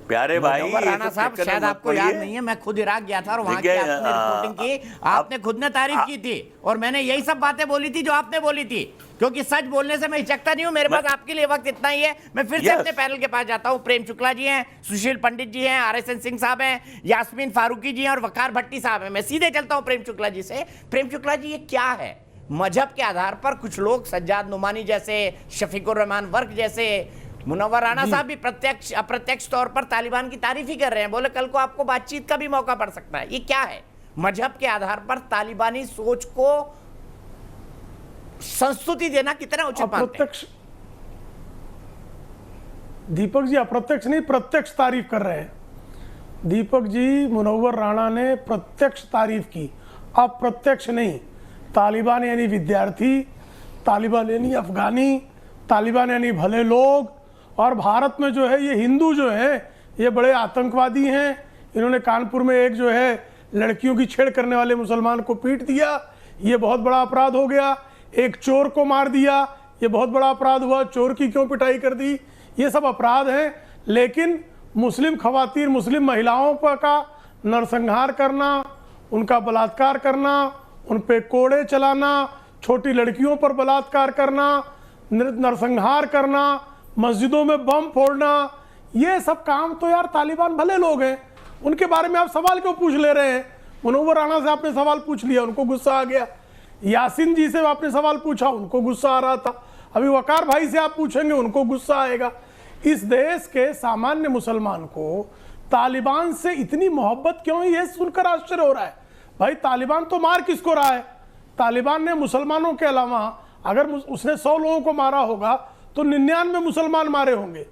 प्यारे भाई,
मुनव्वर राणा साहब, शायद आपको याद नहीं है, मैं खुद इराक गया था और वहां की आपने रिपोर्टिंग की, आपने खुद ने तारीफ की थी और मैंने यही सब बातें बोली थी जो आपने बोली थी, क्योंकि सच बोलने से मैं हिचकता नहीं हूं। मेरे पास आपके लिए वक्त इतना ही है। मैं फिर से अपने पैनल के पास जाता हूं। प्रेम शुक्ला जी हैं, सुशील पंडित जी हैं, RSN सिंह साहब हैं, यास्मीन फारूकी जी हैं और वकार भट्टी साहब हैं। मैं सीधे चलता हूं प्रेम शुक्ला जी से। प्रेम शुक्ला जी, ये क्या है? मजहब के आधार पर कुछ लोग, सज्जाद नुमानी जैसे, शफीकुर रहमान वर्क जैसे, मुनव्वर राणा साहब भी प्रत्यक्ष अप्रत्यक्ष तौर पर तालिबान की तारीफ ही कर रहे हैं। बोले कल को आपको बातचीत का भी मौका पड़ सकता है। ये क्या है? मजहब के आधार पर तालिबानी सोच को संस्तुति देना कितना उचित मानते हैं?
दीपक जी अप्रत्यक्ष नहीं, प्रत्यक्ष तारीफ कर रहे हैं। दीपक जी, मुनव्वर राणा ने प्रत्यक्ष तारीफ की, अप्रत्यक्ष नहीं। तालिबान यानी विद्यार्थी, तालिबान यानी अफगानी, तालिबान यानी भले लोग, और भारत में जो है ये हिंदू जो है ये बड़े आतंकवादी हैं। इन्होंने कानपुर में एक जो है लड़कियों की छेड़ करने वाले मुसलमान को पीट दिया, ये बहुत बड़ा अपराध हो गया। एक चोर को मार दिया, ये बहुत बड़ा अपराध हुआ। चोर की क्यों पिटाई कर दी? ये सब अपराध हैं। लेकिन मुस्लिम खवातीन, मुस्लिम महिलाओं पर का नरसंहार करना, उनका बलात्कार करना, उन पे कोड़े चलाना, छोटी लड़कियों पर बलात्कार करना, नरसंहार करना, मस्जिदों में बम फोड़ना, ये सब काम तो यार तालिबान भले लोग हैं, उनके बारे में आप सवाल क्यों पूछ ले रहे हैं? मुनव्वर राणा से आपने सवाल पूछ लिया, उनको गुस्सा आ गया। यासीन जी से आपने सवाल पूछा, उनको गुस्सा आ रहा था। अभी वकार भाई से आप पूछेंगे, उनको गुस्सा आएगा। इस देश के सामान्य मुसलमान को तालिबान से इतनी मोहब्बत क्यों है, ये सुनकर आश्चर्य हो रहा है। भाई तालिबान तो मार किसको रहा है? तालिबान ने मुसलमानों के अलावा अगर उसने 100 लोगों को मारा होगा तो 99 मुसलमान मारे होंगे।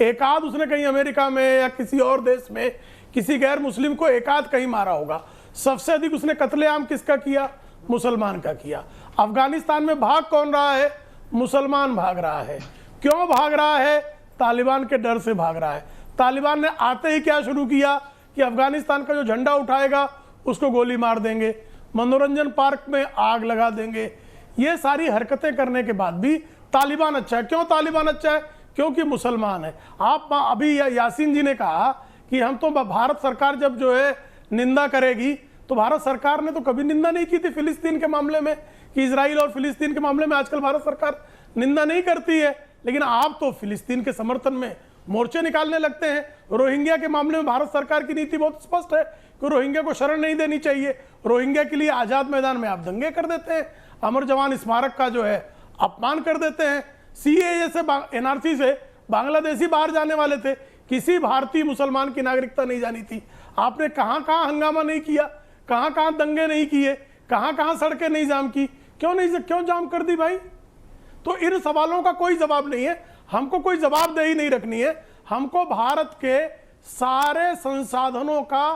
एक आध उसने कहीं अमेरिका में या किसी और देश में किसी गैर मुस्लिम को एक आध कहीं मारा होगा। सबसे अधिक उसने कत्लेआम किसका किया? मुसलमान का किया। अफगानिस्तान में भाग कौन रहा है? मुसलमान भाग रहा है। क्यों भाग रहा है? तालिबान के डर से भाग रहा है। तालिबान ने आते ही क्या शुरू किया कि अफगानिस्तान का जो झंडा उठाएगा उसको गोली मार देंगे, मनोरंजन पार्क में आग लगा देंगे। ये सारी हरकतें करने के बाद भी तालिबान अच्छा है। क्यों तालिबान अच्छा है? क्योंकि मुसलमान है। आप अभी यासीन जी ने कहा कि हम तो भारत सरकार जब जो है निंदा करेगी, तो भारत सरकार ने तो कभी निंदा नहीं की थी फिलिस्तीन के मामले में, कि इजराइल और फिलिस्तीन के मामले में आजकल भारत सरकार निंदा नहीं करती है। लेकिन आप तो फिलिस्तीन के समर्थन में मोर्चे निकालने लगते हैं। रोहिंग्या के मामले में भारत सरकार की नीति बहुत स्पष्ट है कि रोहिंग्या को शरण नहीं देनी चाहिए। रोहिंग्या के लिए आजाद मैदान में आप दंगे कर देते हैं, अमर जवान स्मारक का जो है अपमान कर देते हैं। CAA से NRC से बांग्लादेशी बाहर जाने वाले थे, किसी भारतीय मुसलमान की नागरिकता नहीं जानी थी। आपने कहां कहां हंगामा नहीं किया, कहां कहां दंगे नहीं किए, कहां कहां सड़कें नहीं जाम की? क्यों जाम कर दी भाई? तो इन सवालों का कोई जवाब नहीं है। हमको कोई जवाबदेही नहीं रखनी है। हमको भारत के सारे संसाधनों का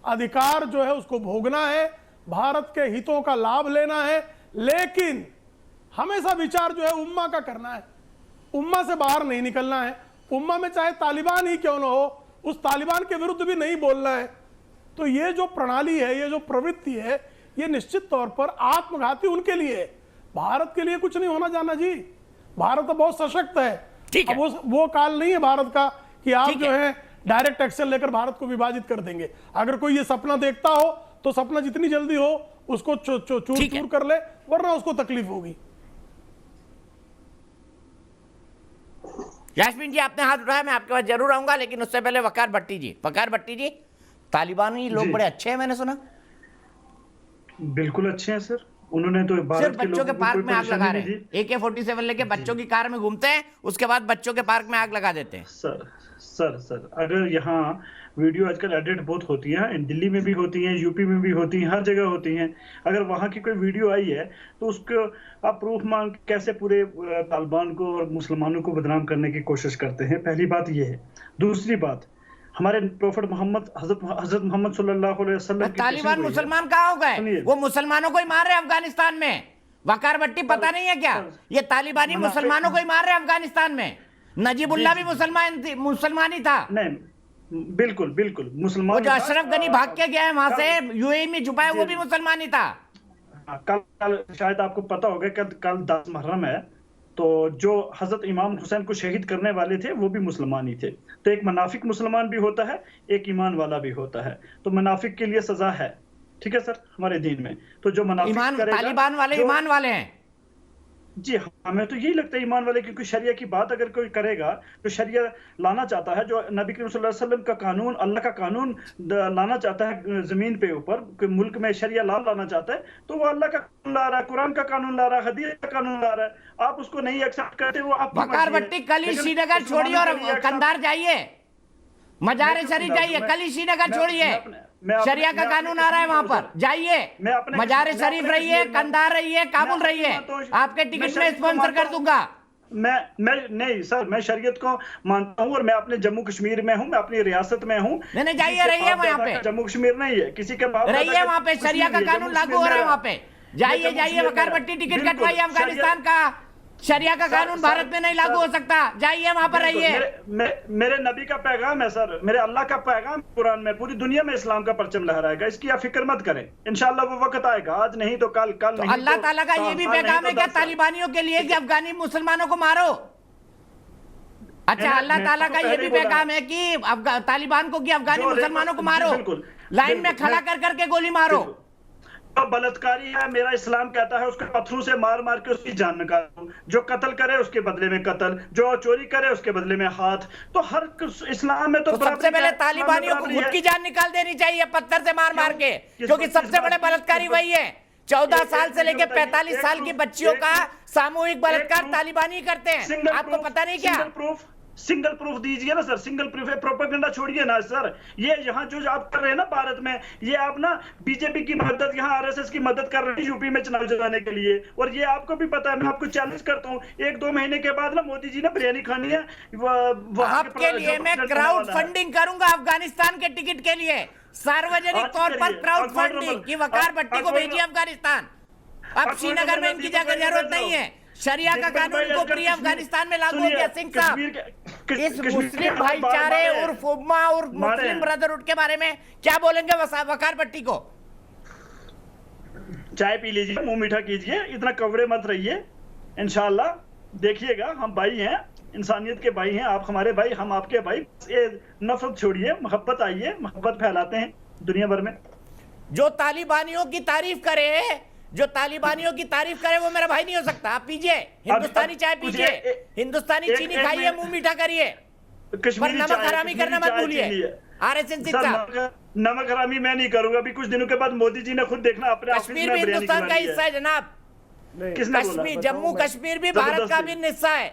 अधिकार जो है उसको भोगना है, भारत के हितों का लाभ लेना है। लेकिन हमेशा विचार जो है उम्मा का करना है, उम्मा से बाहर नहीं निकलना है। उम्मा में चाहे तालिबान ही क्यों ना हो, उस तालिबान के विरुद्ध भी नहीं बोलना है। तो ये जो प्रणाली है, ये जो प्रवृत्ति है, ये निश्चित तौर पर आत्मघाती उनके लिए है। भारत के लिए कुछ नहीं होना जाना जी। भारत तो बहुत सशक्त है।
ठीक है।
वो काल नहीं है भारत का कि आप जो है डायरेक्ट एक्शन लेकर भारत को विभाजित कर देंगे। अगर कोई ये सपना देखता हो तो सपना जितनी जल्दी हो उसको चूर कर ले, वरना उसको तकलीफ होगी।
यास्मीन जी, आपने हाथ उठाया, मैं आपके पास जरूर आऊंगा, लेकिन उससे पहले वकार भट्टी जी, तालिबानी लोग बड़े अच्छे हैं, मैंने सुना।
बिल्कुल अच्छे हैं सर। उन्होंने तो
सिर्फ बच्चों के पार्क में आग लगा रहे हैं। AK-47 लेके बच्चों की कार में घूमते हैं, उसके बाद बच्चों के पार्क में आग लगा देते हैं।
सर अगर यहाँ वीडियो आजकल एडिट बहुत होती है, दिल्ली में भी होती हैं, यूपी में भी होती हैं, हर जगह होती हैं। अगर वहाँ की कोई वीडियो आई है तो उसको आप प्रूफ मांग कैसे पूरे तालिबान को और मुसलमानों को बदनाम करने की कोशिश करते हैं? पहली बात ये है। दूसरी बात, हमारे प्रोफेट मोहम्मद हजरत मोहम्मद सल्लल्लाहु अलैहि वसल्लम
तालिबान मुसलमान कहाँ हो गए? वो मुसलमानों को ही मार रहे हैं अफगानिस्तान में। वकार भट्टी पता नहीं है क्या? ये तालिबानी मुसलमानों को ही मार रहे हैं अफगानिस्तान में। नजीबुल्ला भी मुसलमान ही था।
नहीं, बिल्कुल बिल्कुल
वो
मुसलमान
जो अशरफ गनी भाग के गया है वहां से यूएई में छुपा है, वो भी मुसलमान ही था।
कल शायद आपको पता होगा कल 10 मुहर्रम है, तो जो हजरत इमाम हुसैन को शहीद करने वाले थे वो भी मुसलमान ही थे। तो एक मुनाफिक मुसलमान भी होता है, एक ईमान वाला भी होता है। तो मुनाफिक के लिए सजा है, ठीक है सर, हमारे दीन में। तो जो मुनाफिक करेगा,
तालिबान वाले ईमान वाले हैं
जी, हमें तो यही लगता है ईमान वाले, क्योंकि शरिया की बात अगर कोई करेगा तो शरिया लाना चाहता है, जो नबी करीम सल्लल्लाहु अलैहि वसल्लम का कानून, अल्लाह का कानून लाना चाहता है जमीन पे ऊपर, कोई मुल्क में शरिया लाना चाहता है, तो वो अल्लाह का कानून ला रहा है, कुरान का कानून ला रहा है, हदीस का कानून ला रहा है। आप उसको नहीं एक्सेप्ट करते, वो आप
वकार भट्टी कल ही श्रीनगर छोड़िए और कंधार जाइए, मजार शरीफ जाइए, कल ही श्रीनगर छोड़िए, शरिया का कानून आ रहा है वहां पर, जाइए मजार शरीफ रहिए, कंधार रहिए, काबुल रहिए, आपके टिकट में स्पॉन्सर कर दूंगा।
मैं नहीं सर, मैं शरीयत को मानता हूँ और मैं अपने जम्मू कश्मीर में हूँ, मैं अपनी रियासत में हूँ।
नहीं जाइए, रहिए वहाँ पे,
जम्मू कश्मीर नहीं है किसी के बाप,
रहिए वहाँ पे, शरिया का कानून लागू हो रहा है वहाँ पे, जाइए वकार भट्टी टिकट कटवाइए अफगानिस्तान का, शरिया का कानून भारत में नहीं लागू हो सकता, जाइए वहां पर रहिए।
मेरे नबी का पैगाम है सर, मेरे अल्लाह का पैगाम कुरान में, पूरी दुनिया में इस्लाम का परचम लहराएगा, इसकी आप फिक्र मत करें, इंशाल्लाह वो वक्त आएगा, आज नहीं तो कल, कल
तो
नहीं
अल्लाह
तो
ताला का ये भी पैगाम है क्या तालिबानियों के लिए कि अफगानी मुसलमानों को मारो? अच्छा, अल्लाह ताला का ये भी पैगाम है कि तालिबान को कि अफगानी मुसलमानों को मारो, लाइन में खड़ा कर करके गोली मारो।
जो बलात्कारी है, मेरा इस्लाम कहता है उसको पत्थरों से मार मार के उसकी जान निकालो, जो कत्ल करे उसके बदले में कत्ल, जो चोरी करे उसके बदले में हाथ। तो हर इस्लाम में तो
सबसे पहले तालिबानियों को खुद की जान निकाल देनी चाहिए पत्थर से मार मार के, क्योंकि सबसे बड़े बलात्कारी वही है। 14 साल से लेकर 45 साल की बच्चियों का सामूहिक बलात्कार तालिबानी करते हैं, आपको पता नहीं क्या?
सिंगल प्रूफ दीजिए ना सर, सिंगल प्रूफ है, प्रोपेगेंडा छोड़िए ना सर। ये यहाँ जो आप कर रहे हैं ना भारत में, ये आप ना बीजेपी की मदद, यहाँ आरएसएस की मदद कर रहे हैं यूपी में चुनाव जिताने के लिए, और ये आपको भी पता है। मैं आपको चैलेंज करता हूँ, 1-2 महीने के बाद ना मोदी जी ने बिरयानी खानी है
आपके लिए। मैं क्राउड फंडिंग करूंगा अफगानिस्तान के टिकट के लिए, सार्वजनिक तौर पर क्राउड फंडिंग कि वकार भट्टी को भेजिए अफगानिस्तान। अब श्रीनगर में इनकी जगह जरूरत नहीं है, शरिया का कानून को पूरी अफगानिस्तान में लागू हो गया। सिंह साहब, इस मुस्लिम भाईचारे उर्फ उम्मा और मुस्लिम ब्रदरहुड के बारे में क्या बोलेंगे वकार भट्टी को?
चाय पी लीजिए, मुंह मीठा कीजिए, इतना कवड़े मत रहिए, इंशाल्लाह देखिएगा हम भाई हैं, इंसानियत के भाई हैं, आप हमारे भाई, हम आपके भाई। ये नफरत छोड़िए, मोहब्बत आइए, मोहब्बत फैलाते हैं दुनिया भर में।
जो तालिबानियों की तारीफ करे, जो तालिबानियों की तारीफ करे वो मेरा भाई नहीं हो सकता। आप पीजिए हिंदुस्तानी चाय पीजिए, हिंदुस्तानी चीनी खाइए, मुंह मीठा करिए, पर नमक हरामी करना मत भूलिए। आरएसएन सिंह साहब,
नमक हरामी मैं नहीं करूंगा। अभी कुछ दिनों के बाद मोदी जी ने खुद देखना अपने
कश्मीर भी हिंदुस्तान का हिस्सा है जनाब, कश्मीर, जम्मू कश्मीर भी भारत का भी हिस्सा है।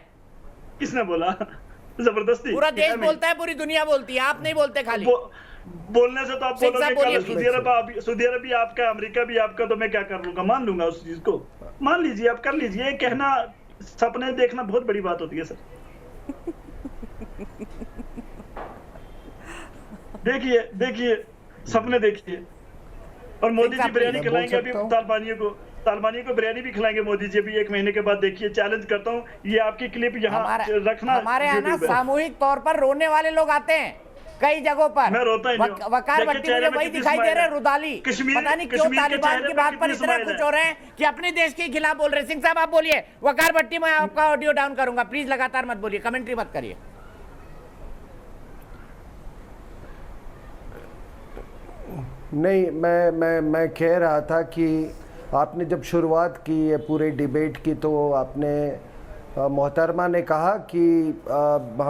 किसने बोला? जबरदस्ती
पूरा देश बोलता है, पूरी दुनिया बोलती है, आप नहीं बोलते खाली।
बोलने से तो आप बोलोगे सऊदी अरब आपका, अमेरिका भी आपका, तो मैं क्या कर लूंगा? मान लूंगा उस चीज को, मान लीजिए, आप कर लीजिए। कहना, सपने देखना बहुत बड़ी बात होती है सर। देखिए सपने देखिए। और मोदी जी बिरयानी खिलाएंगे अभी तालिबानियों को बिरयानी भी खिलाएंगे मोदी जी अभी 1 महीने के बाद। देखिए, चैलेंज करता हूँ, ये आपकी क्लिप यहाँ रखना।
हमारे यहाँ ना सामूहिक तौर पर रोने वाले लोग आते हैं कई जगहों पर।
मैं रोता ही नहीं।
वकार भट्टी मुझे वही दिखाई दे रहे हैं, रुदाली। पता नहीं क्यों तालिबान की बात पर इतना कुछ हो रहे हैं कि अपने देश के खिलाफ बोल रहे हैं। सिंह साहब आप बोलिए, वकार भट्टी मैं आपका ऑडियो डाउन करूंगा, प्लीज लगातार मत बोलिए, कमेंट्री मत करिए।
नहीं, मैं कह रहा था कि आपने जब शुरुआत की ये पूरे डिबेट की, तो आपने मोहतरमा ने कहा कि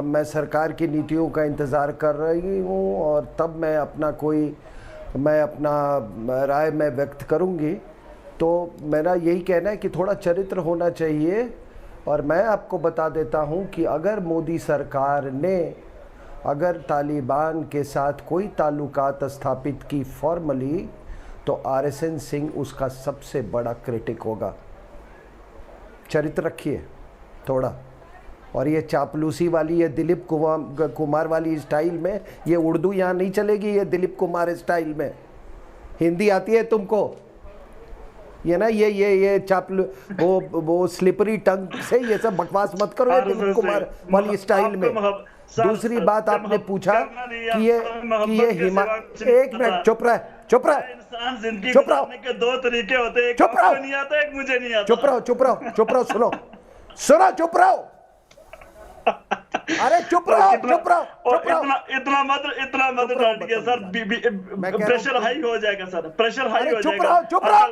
मैं सरकार की नीतियों का इंतज़ार कर रही हूँ और तब मैं अपना राय में व्यक्त करूँगी। तो मेरा यही कहना है कि थोड़ा चरित्र होना चाहिए। और मैं आपको बता देता हूँ कि अगर मोदी सरकार ने अगर तालिबान के साथ कोई ताल्लुकात स्थापित की फॉर्मली, तो आरएसएन सिंह उसका सबसे बड़ा क्रिटिक होगा। चरित्र रखिए थोड़ा। और ये चापलूसी वाली, ये दिलीप कुमार वाली स्टाइल में, ये उर्दू यहाँ नहीं चलेगी, ये दिलीप कुमार स्टाइल में। हिंदी आती है तुमको? ये ना ये चापल वो स्लिपरी टंग से ये सब बकवास मत करो ये दिलीप कुमार वाली स्टाइल में। दूसरी बात आपने पूछा कि ये एक मिनट चुप रहे
इंसान जिंदगी गुजारने के दो तरीके होते हैं, एक आपको नहीं आता, एक मुझे नहीं आता।
चुप रहो सुनो चुप रहो। अरे चुप रहो
इतना मत डालिए सर, प्रेशर हाई हो जाएगा सर, प्रेशर हाई हो जाएगा,
चुप रहो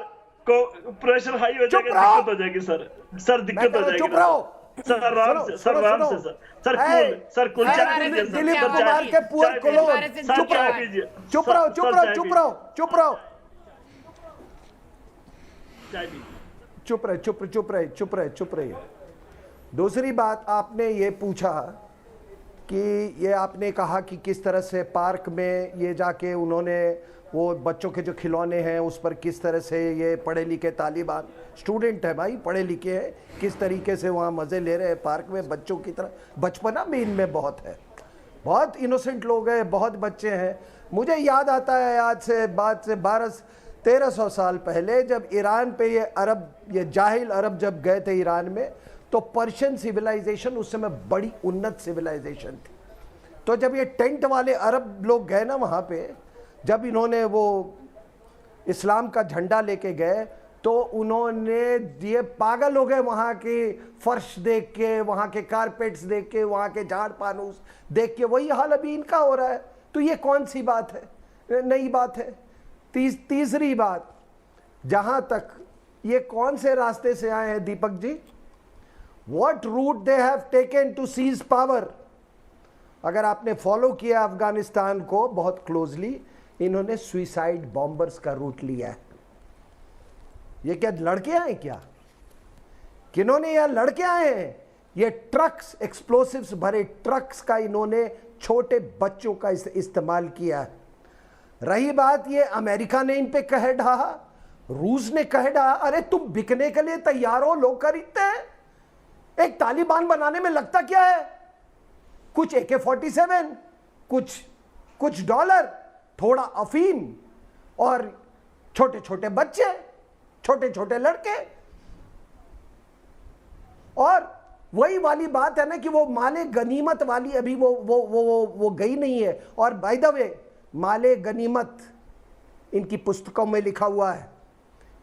प्रेशर हाई हो जाएगा, दिक्कत हो जाएगी सर दिक्कत हो जाएगी।
चुप रहो
सर आराम से सर कुल चाय पीजिए सर,
दिलीप कुमार के पुअर क्लोन चुप रहो चुप रहे। दूसरी बात आपने ये पूछा कि ये आपने कहा कि किस तरह से पार्क में ये जाके उन्होंने वो बच्चों के जो खिलौने हैं उस पर किस तरह से ये पढ़े लिखे तालिबान स्टूडेंट है भाई, पढ़े लिखे हैं, किस तरीके से वहाँ मज़े ले रहे हैं पार्क में बच्चों की तरह। बचपना भी इनमें बहुत है, बहुत इनोसेंट लोग हैं, बहुत बच्चे हैं। मुझे याद आता है आज से 1200-1300 साल पहले जब ईरान पे ये जाहिल अरब जब गए थे ईरान में, तो पर्शियन सिविलाइजेशन उस समय बड़ी उन्नत सिविलाइजेशन थी। तो जब ये टेंट वाले अरब लोग गए ना वहाँ पे, जब इन्होंने वो इस्लाम का झंडा लेके गए तो उन्होंने ये पागल हो गए वहाँ के फर्श देख के, वहाँ के कारपेट्स देख के, वहाँ के झाड़ पानूस देख के। वही हाल अभी इनका हो रहा है। तो ये कौन सी बात है, नई बात है। तीसरी बात, जहाँ तक ये कौन से रास्ते से आए हैं Deepak ji, What route they have taken to seize power? अगर आपने फॉलो किया अफगानिस्तान को बहुत क्लोजली, इन्होंने सुइसाइड बॉम्बर्स का रूट लिया है। ये क्या लड़के आए क्या? किन्होंने यह लड़के आए हैं? ये ट्रक्स, एक्सप्लोसिव्स भरे ट्रक्स का इन्होंने छोटे बच्चों का इस्तेमाल किया है। रही बात ये अमेरिका ने इन पे कह ढहा, रूस ने कह ढहा, अरे तुम बिकने के लिए तैयार हो, लोग खरीदते हैं। एक तालिबान बनाने में लगता क्या है? कुछ AK-47, कुछ डॉलर, थोड़ा अफीम और छोटे छोटे बच्चे, छोटे छोटे लड़के। और वही वाली बात है ना कि वो माले गनीमत वाली अभी वो गई नहीं है। और बाय द वे, माले गनीमत इनकी पुस्तकों में लिखा हुआ है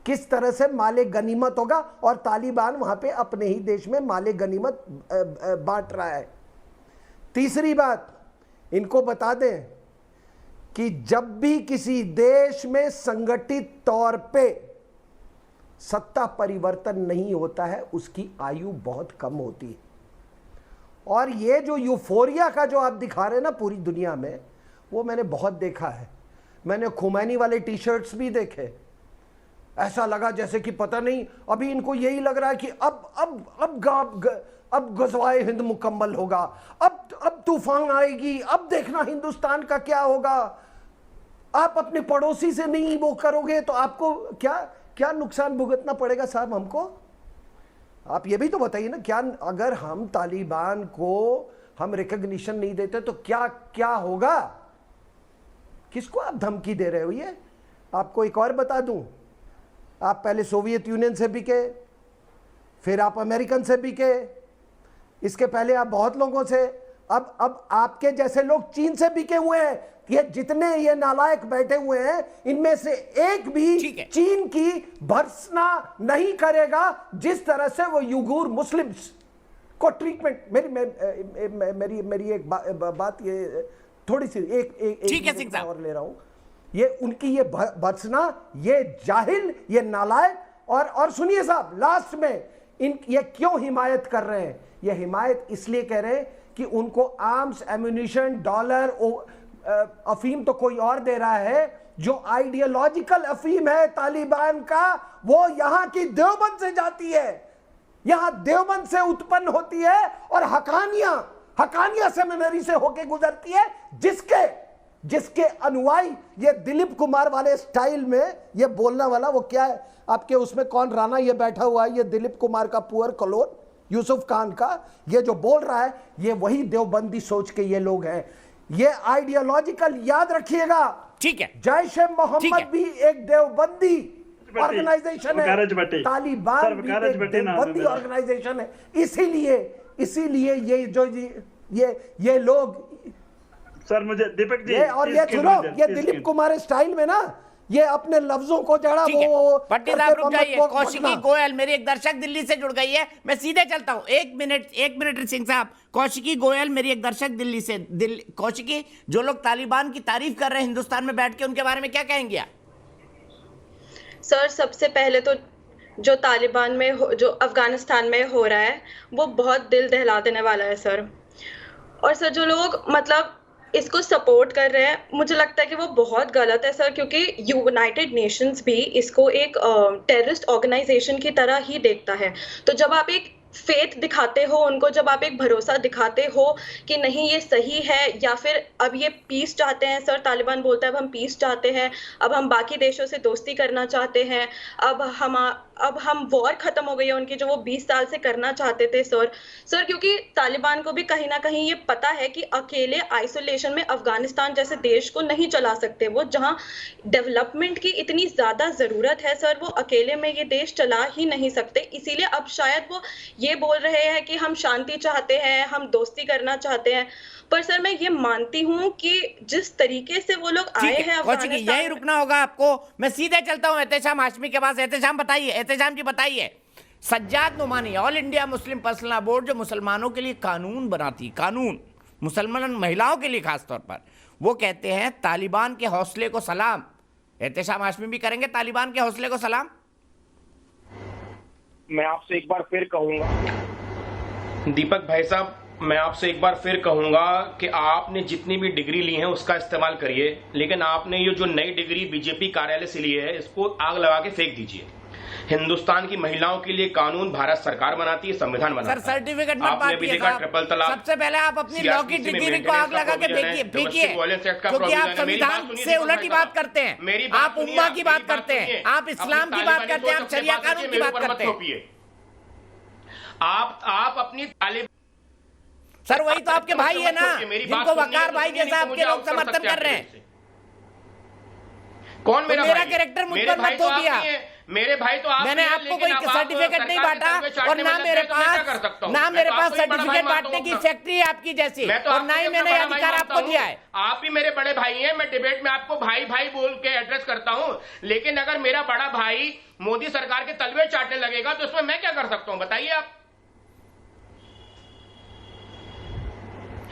किस तरह से माले गनीमत होगा, और तालिबान वहां पे अपने ही देश में माले गनीमत बांट रहा है। तीसरी बात, इनको बता दें कि जब भी किसी देश में संगठित तौर पे सत्ता परिवर्तन नहीं होता है, उसकी आयु बहुत कम होती है। और ये जो यूफोरिया का जो आप दिखा रहे हैं ना पूरी दुनिया में, वो मैंने बहुत देखा है। मैंने खुमैनी वाले टी शर्ट्स भी देखे। ऐसा लगा जैसे कि पता नहीं, अभी इनको यही लग रहा है कि अब गज़वाए हिंद मुकम्मल होगा, अब तूफान आएगी, अब देखना हिंदुस्तान का क्या होगा। आप अपने पड़ोसी से नहीं वो करोगे तो आपको क्या नुकसान भुगतना पड़ेगा साहब हमको? आप ये भी तो बताइए ना, क्या अगर हम तालिबान को हम रिकॉग्निशन नहीं देते तो क्या होगा? किसको आप धमकी दे रहे हो? ये आपको एक और बता दूं, आप पहले सोवियत यूनियन से बिके, फिर आप अमेरिकन से बिके, इसके पहले आप बहुत लोगों से, अब आपके जैसे लोग चीन से बिके हुए हैं। ये जितने ये नालायक बैठे हुए हैं, इनमें से एक भी चीन की भर्त्सना नहीं करेगा जिस तरह से वो युगूर मुस्लिम्स को ट्रीटमेंट। मेरी एक बात ये थोड़ी सी एक और ले रहा हूं। ये उनकी ये भर्त्सना, ये जाहिल, ये नालायक, और सुनिए साहब, लास्ट में ये क्यों हिमायत कर रहे हैं? ये हिमायत इसलिए कर रहे हैं कि उनको आर्म्स, एम्युनिशन, डॉलर, अफीम तो कोई और दे रहा है। जो आइडियोलॉजिकल अफीम है तालिबान का, वो यहां की देवबंद से जाती है, यहां देवबंद से उत्पन्न होती है और हकानिया सेमिनरी से होके गुजरती है, जिसके अनुयायी ये दिलीप कुमार वाले स्टाइल में ये बोलने वाला, वो क्या है आपके उसमें, कौन राणा ये बैठा हुआ है, ये दिलीप कुमार का पुअर क्लोन यूसुफ खान का, ये जो बोल रहा है, ये वही देवबंदी सोच के ये लोग हैं। ये आइडियोलॉजिकल याद रखिएगा।
ठीक है,
जैश ए मोहम्मद भी एक देवबंदी ऑर्गेनाइजेशन है, तालिबान भी एक देवबंदी ऑर्गेनाइजेशन है। इसीलिए ये लोग
सर मुझे दीपक जी
और ये सुनो, ये दिलीप कुमार स्टाइल में ना ये अपने लफ्जों को जड़ा वो
पट्टी साहब रुक जाइए। कौशिकी गोयल, मेरी एक दर्शक दिल्ली से जुड़ गई है, मैं सीधे चलता हूं। एक मिनट सिंह साहब। कौशिकी गोयल, मेरी एक दर्शक दिल्ली से। कौशिकी, जो लोग तालिबान की तारीफ कर रहे हैं हिंदुस्तान में बैठ के, उनके बारे में क्या कहेंगे आप?
सर सबसे पहले तो जो तालिबान में जो अफगानिस्तान में हो रहा है वो बहुत दिल दहला देने वाला है सर। और सर जो लोग मतलब इसको सपोर्ट कर रहे हैं, मुझे लगता है कि वो बहुत गलत है सर, क्योंकि यूनाइटेड नेशंस भी इसको एक टेररिस्ट ऑर्गेनाइजेशन की तरह ही देखता है। तो जब आप एक फेथ दिखाते हो उनको, जब आप एक भरोसा दिखाते हो कि नहीं ये सही है, या फिर अब ये पीस चाहते हैं सर, तालिबान बोलता है अब हम पीस चाहते हैं, अब हम बाकी देशों से दोस्ती करना चाहते हैं, अब हम वॉर खत्म हो गई है उनकी जो वो 20 साल से करना चाहते थे सर। क्योंकि तालिबान को भी कहीं ना कहीं ये पता है कि अकेले आइसोलेशन में अफगानिस्तान जैसे देश को नहीं चला सकते वो, जहां डेवलपमेंट की इतनी ज्यादा जरूरत है सर, वो अकेले में ये देश चला ही नहीं सकते। इसीलिए अब शायद वो ये बोल रहे हैं कि हम शांति चाहते हैं, हम दोस्ती करना चाहते हैं। पर सर मैं ये मानती हूँ कि जिस तरीके से वो लोग आए हैं अफगानिस्तान,
यही रुकना होगा आपको। मैं सीधे चलता हूँ एहतेशाम हाशमी के पास। एहतेशाम बताइए, एहतेशाम जी बताइए। Sajjad Numani, all India Muslim personal law board, जो मुसलमानों के लिए कानून बनाती, कानून मुसलमान महिलाओं के लिए खास तौर पर, वो कहते हैं तालिबान के हौसले को सलाम। एहतेशाम हाशमी भी करेंगे तालिबान के हौसले को सलाम?
मैं आपसे एक बार फिर कहूंगा दीपक भाई साहब, मैं आपसे एक बार फिर कहूंगा कि आपने जितनी भी डिग्री ली है उसका इस्तेमाल करिए, लेकिन आपने ये जो नई डिग्री बीजेपी कार्यालय से ली है इसको आग लगा के फेंक दीजिए। हिंदुस्तान की महिलाओं के लिए कानून भारत सरकार बनाती है, संविधान बनाता है।
सर सर्टिफिकेट मत बांटिए साहब।
ट्रिपल तलाक,
सबसे पहले आप अपनी लॉ की डिग्री को आग लगा के फेंकिए, क्योंकि आप संविधान से उलट ही बात करते हैं। आप उम्मा की बात करते हैं, आप इस्लाम की बात करते हैं, आप शरिया कानून की बात करते हैं।
आप अपनी तालिबान,
सर वही तो आपके भाई है ना, जिनको वकार भाई जैसा आपके लोग समर्थन कर रहे हैं।
कौन मेरा
कैरेक्टर मुझ पर मत थोपिए।
मेरे भाई तो आप,
मैंने आपको कोई सर्टिफिकेट नहीं बांटा, और ना मेरे पास सर्टिफिकेट बांटने की फैक्ट्री है आपकी जैसी, और ना ही मैंने अधिकार आपको दिया है।
आप ही मेरे बड़े भाई हैं, मैं डिबेट में आपको भाई भाई बोल के एड्रेस करता हूं, लेकिन अगर मेरा बड़ा भाई मोदी सरकार के तलवे चाटने लगेगा तो उसमें मैं क्या कर सकता हूं, बताइए आप।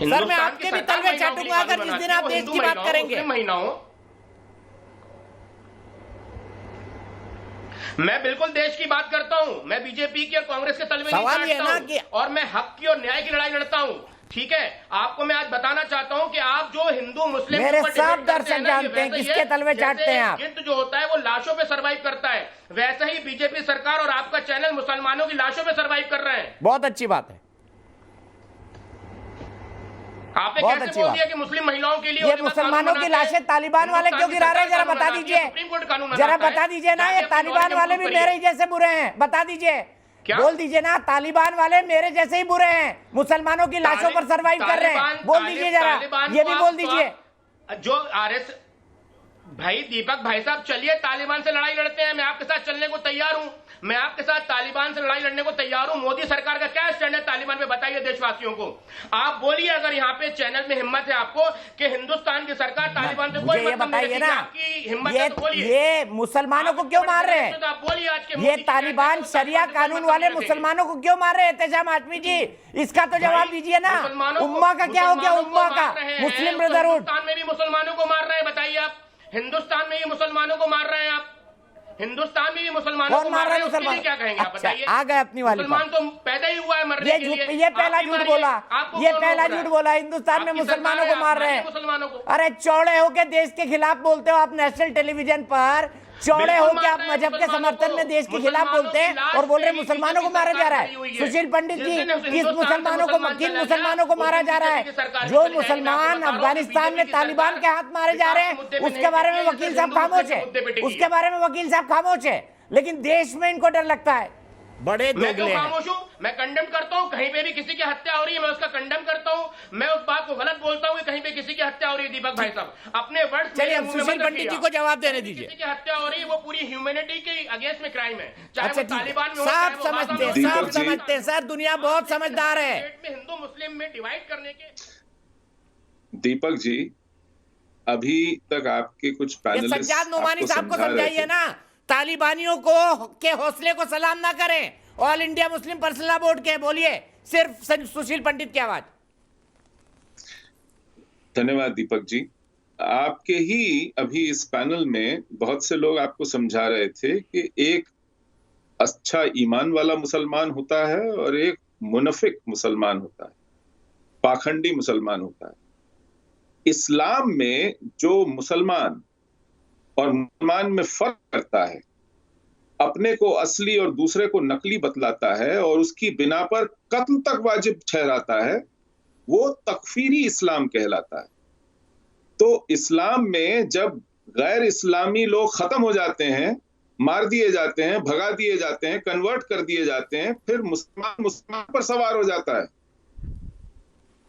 सर मैं आपके भी तलवे चाटूंगा अगर जिस दिन आप देश की बात करेंगे।
महीनाओं मैं बिल्कुल देश की बात करता हूं, मैं बीजेपी की और कांग्रेस के तलवे नहीं चाटता हूं, और मैं हक की और न्याय की लड़ाई लड़ता हूं। ठीक है, आपको मैं आज बताना चाहता हूं कि आप जो हिंदू मुस्लिम
मेरे सब दर्शक जानते हैं किसके तलवे चाटते हैं आप।
गिद्ध जो होता है वो लाशों पे सर्वाइव करता है, वैसे ही बीजेपी सरकार और आपका चैनल मुसलमानों की लाशों पे सर्वाइव कर रहे हैं।
बहुत अच्छी बात है।
आपने कैसे बोल दिया कि मुस्लिम महिलाओं के लिए
ये मुसलमानों की लाशें तालिबान वाले क्यों गिरा रहे हैं, जरा बता दीजिए, जरा बता दीजिए ना। ये तालिबान वाले भी मेरे ही जैसे बुरे हैं, बता दीजिए, बोल दीजिए ना। तालिबान वाले मेरे जैसे ही बुरे हैं, मुसलमानों की लाशों पर सरवाइव कर रहे हैं, बोल दीजिए जरा, ये भी बोल दीजिए।
जो आरएस भाई दीपक भाई साहब, चलिए तालिबान से लड़ाई लड़ते हैं, मैं आपके साथ चलने को तैयार हूं, मैं आपके साथ तालिबान से लड़ाई लड़ने को तैयार हूं। मोदी सरकार का क्या स्टैंड है तालिबान पे, बताइए देशवासियों को। आप बोलिए अगर यहाँ पे चैनल में हिम्मत है आपको कि हिंदुस्तान की सरकार तालिबान से कोई मतलब नहीं रखेगी, आपकी हिम्मत है तो बोलिए।
ये मुसलमानों को क्यों मार रहे हैं,
तो आप बोलिए आज के
ये तालिबान शरिया कानून वाले मुसलमानों को क्यों मार रहे हैं? एहतेशाम हाशमी जी, इसका तो जवाब दीजिए ना। उम्मा का क्या हो गया, उम्मा का मुस्लिम ब्रदरहुड
हिंदुस्तान में भी मुसलमानों को मार रहे हैं, बताइए आप। हिंदुस्तान में भी मुसलमानों को मार रहे हैं आप, हिंदुस्तान में भी मुसलमानों को मार रहे हैं, उसके लिए क्या कहेंगे आप बताइए।
आ गए अपनी वाली
मुसलमान तो पैदा ही हुआ है मरने के लिए।
ये पहला झूठ बोला, ये पहला झूठ बोला, हिंदुस्तान में मुसलमानों को मार रहे हैं
मुसलमानों को।
अरे चौड़े होके देश के खिलाफ बोलते हो आप नेशनल टेलीविजन पर, चौड़े होके आप मजहब के समर्थन में देश के खिलाफ बोलते हैं और बोल रहे मुसलमानों को मारा जा रहा है। सुशील पंडित जी, किन मुसलमानों को मारा जा रहा है? जो मुसलमान अफगानिस्तान में तालिबान के हाथ मारे जा रहे हैं उसके बारे में वकील साहब खामोश है, उसके बारे में वकील साहब खामोश है, लेकिन देश में इनको डर लगता है। बड़े
मैं क्यों
दोगले हैं।
खामोश हूँ? मैं कंडेम करता हूँ, कहीं पे भी किसी की हत्या हो रही है मैं उसका कंडेम करता हूँ, मैं उस बात को गलत बोलता हूँ कि कहीं पे किसी की हत्या हो रही है। दीपक भाई साहब अपने वर्ड्स
चलिए अब सुशील पंडित जी को जवाब देने दीजिए।
किसी की हत्या हो रही है वो पूरी ह्यूमैनिटी के अगेंस्ट में क्राइम है, चाहे
अच्छा
वो
ठीक
तालिबान में
है,
हो, चाहे
सब
वो
समझते हैं,
गाजा में हो।
सब समझते हैं सर, दुनिया बहुत समझदार है।
स्टेट में हिंदू मुस्लिम में डिवाइड करने के।
दीपक जी, अभी तक आपके कुछ
ये
पैनलिस्ट
सज्जाद नोमानी साहब को
समझा रहे
समझाइए
थे।
ना, तालिबानियों को के हौसले को सलाम ना करें। All India Muslim personal board के बोलिए, सिर्फ सुशील पंडित की आवाज।
धन्यवाद दीपक जी। आपके ही अभी इस पैनल में बहुत से लोग आपको समझा रहे थे कि एक अच्छा ईमान वाला मुसलमान होता है और एक मुनाफिक मुसलमान होता है, पाखंडी मुसलमान होता है। इस्लाम में जो मुसलमान और मुसलमान में फर्क करता है, अपने को असली और दूसरे को नकली बतलाता है और उसकी बिना पर कत्ल तक वाजिब ठहराता है, वो तकफीरी इस्लाम कहलाता है। तो इस्लाम में जब गैर इस्लामी लोग खत्म हो जाते हैं, मार दिए जाते हैं, भगा दिए जाते हैं, कन्वर्ट कर दिए जाते हैं, फिर मुसलमान पर सवार हो जाता है।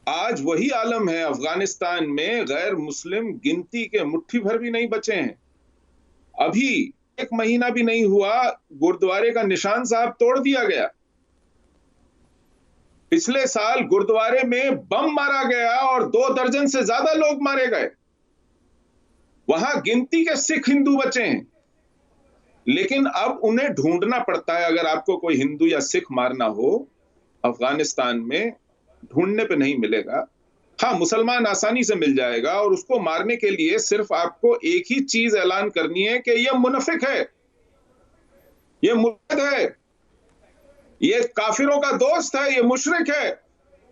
आज वही आलम है अफगानिस्तान में, गैर मुस्लिम गिनती के मुट्ठी भर भी नहीं बचे हैं। अभी 1 महीना भी नहीं हुआ, गुरुद्वारे का निशान साहब तोड़ दिया गया। पिछले साल गुरुद्वारे में बम मारा गया और 2 दर्जन से ज्यादा लोग मारे गए। वहां गिनती के सिख हिंदू बचे हैं, लेकिन अब उन्हें ढूंढना पड़ता है। अगर आपको कोई हिंदू या सिख मारना हो अफगानिस्तान में, ढूंढने पे नहीं मिलेगा। हाँ, मुसलमान आसानी से मिल जाएगा और उसको मारने के लिए सिर्फ आपको एक ही चीज ऐलान करनी है कि यह मुनाफिक है, यह मुर्तद है, ये काफिरों का दोस्त है, ये मुशरिक है,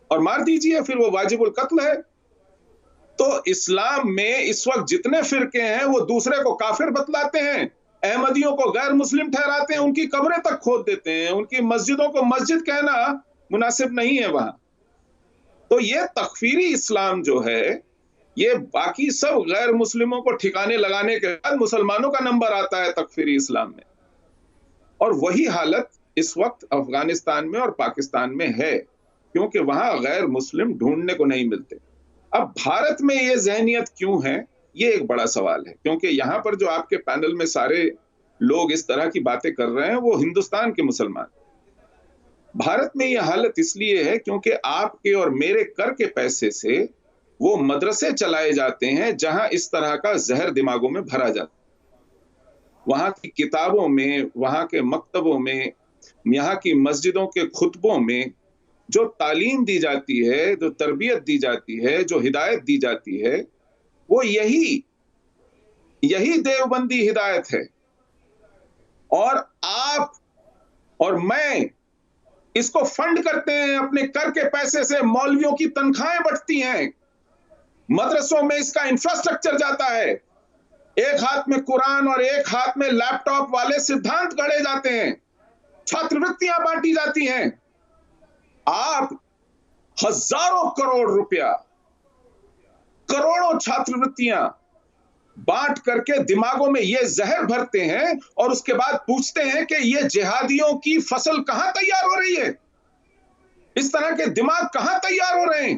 और मार दीजिए, फिर वो वाजिबुल कत्ल है। तो इस्लाम में इस वक्त जितने फिरके हैं वो दूसरे को काफिर बतलाते हैं, अहमदियों को गैर मुस्लिम ठहराते हैं, उनकी कब्रें तक खोद देते हैं, उनकी मस्जिदों को मस्जिद कहना मुनासिब नहीं है वहां। तो ये तकफीरी इस्लाम जो है, ये बाकी सब गैर मुस्लिमों को ठिकाने लगाने के बाद मुसलमानों का नंबर आता है तकफीरी इस्लाम में। और वही हालत इस वक्त अफगानिस्तान में और पाकिस्तान में है, क्योंकि वहां गैर मुस्लिम ढूंढने को नहीं मिलते। अब भारत में ये जहनियत क्यों है, ये एक बड़ा सवाल है, क्योंकि यहां पर जो आपके पैनल में सारे लोग इस तरह की बातें कर रहे हैं वो हिंदुस्तान के मुसलमान। भारत में यह हालत इसलिए है क्योंकि आपके और मेरे कर के पैसे से वो मदरसे चलाए जाते हैं जहां इस तरह का जहर दिमागों में भरा जाता है। वहां की किताबों में, वहां के मकतबों में, यहाँ की मस्जिदों के खुतबों में जो तालीम दी जाती है, जो तरबियत दी जाती है, जो हिदायत दी जाती है, वो यही देवबंदी हिदायत है। और आप और मैं इसको फंड करते हैं अपने कर के पैसे से। मौलवियों की तनख्वाहें बढ़ती हैं, मदरसों में इसका इंफ्रास्ट्रक्चर जाता है, एक हाथ में कुरान और एक हाथ में लैपटॉप वाले सिद्धांत गढ़े जाते हैं, छात्रवृत्तियां बांटी जाती हैं। आप हजारों करोड़ रुपया, करोड़ों छात्रवृत्तियां बांट करके दिमागों में ये जहर भरते हैं और उसके बाद पूछते हैं कि ये जिहादियों की फसल कहां तैयार हो रही है, इस तरह के दिमाग कहां तैयार हो रहे हैं,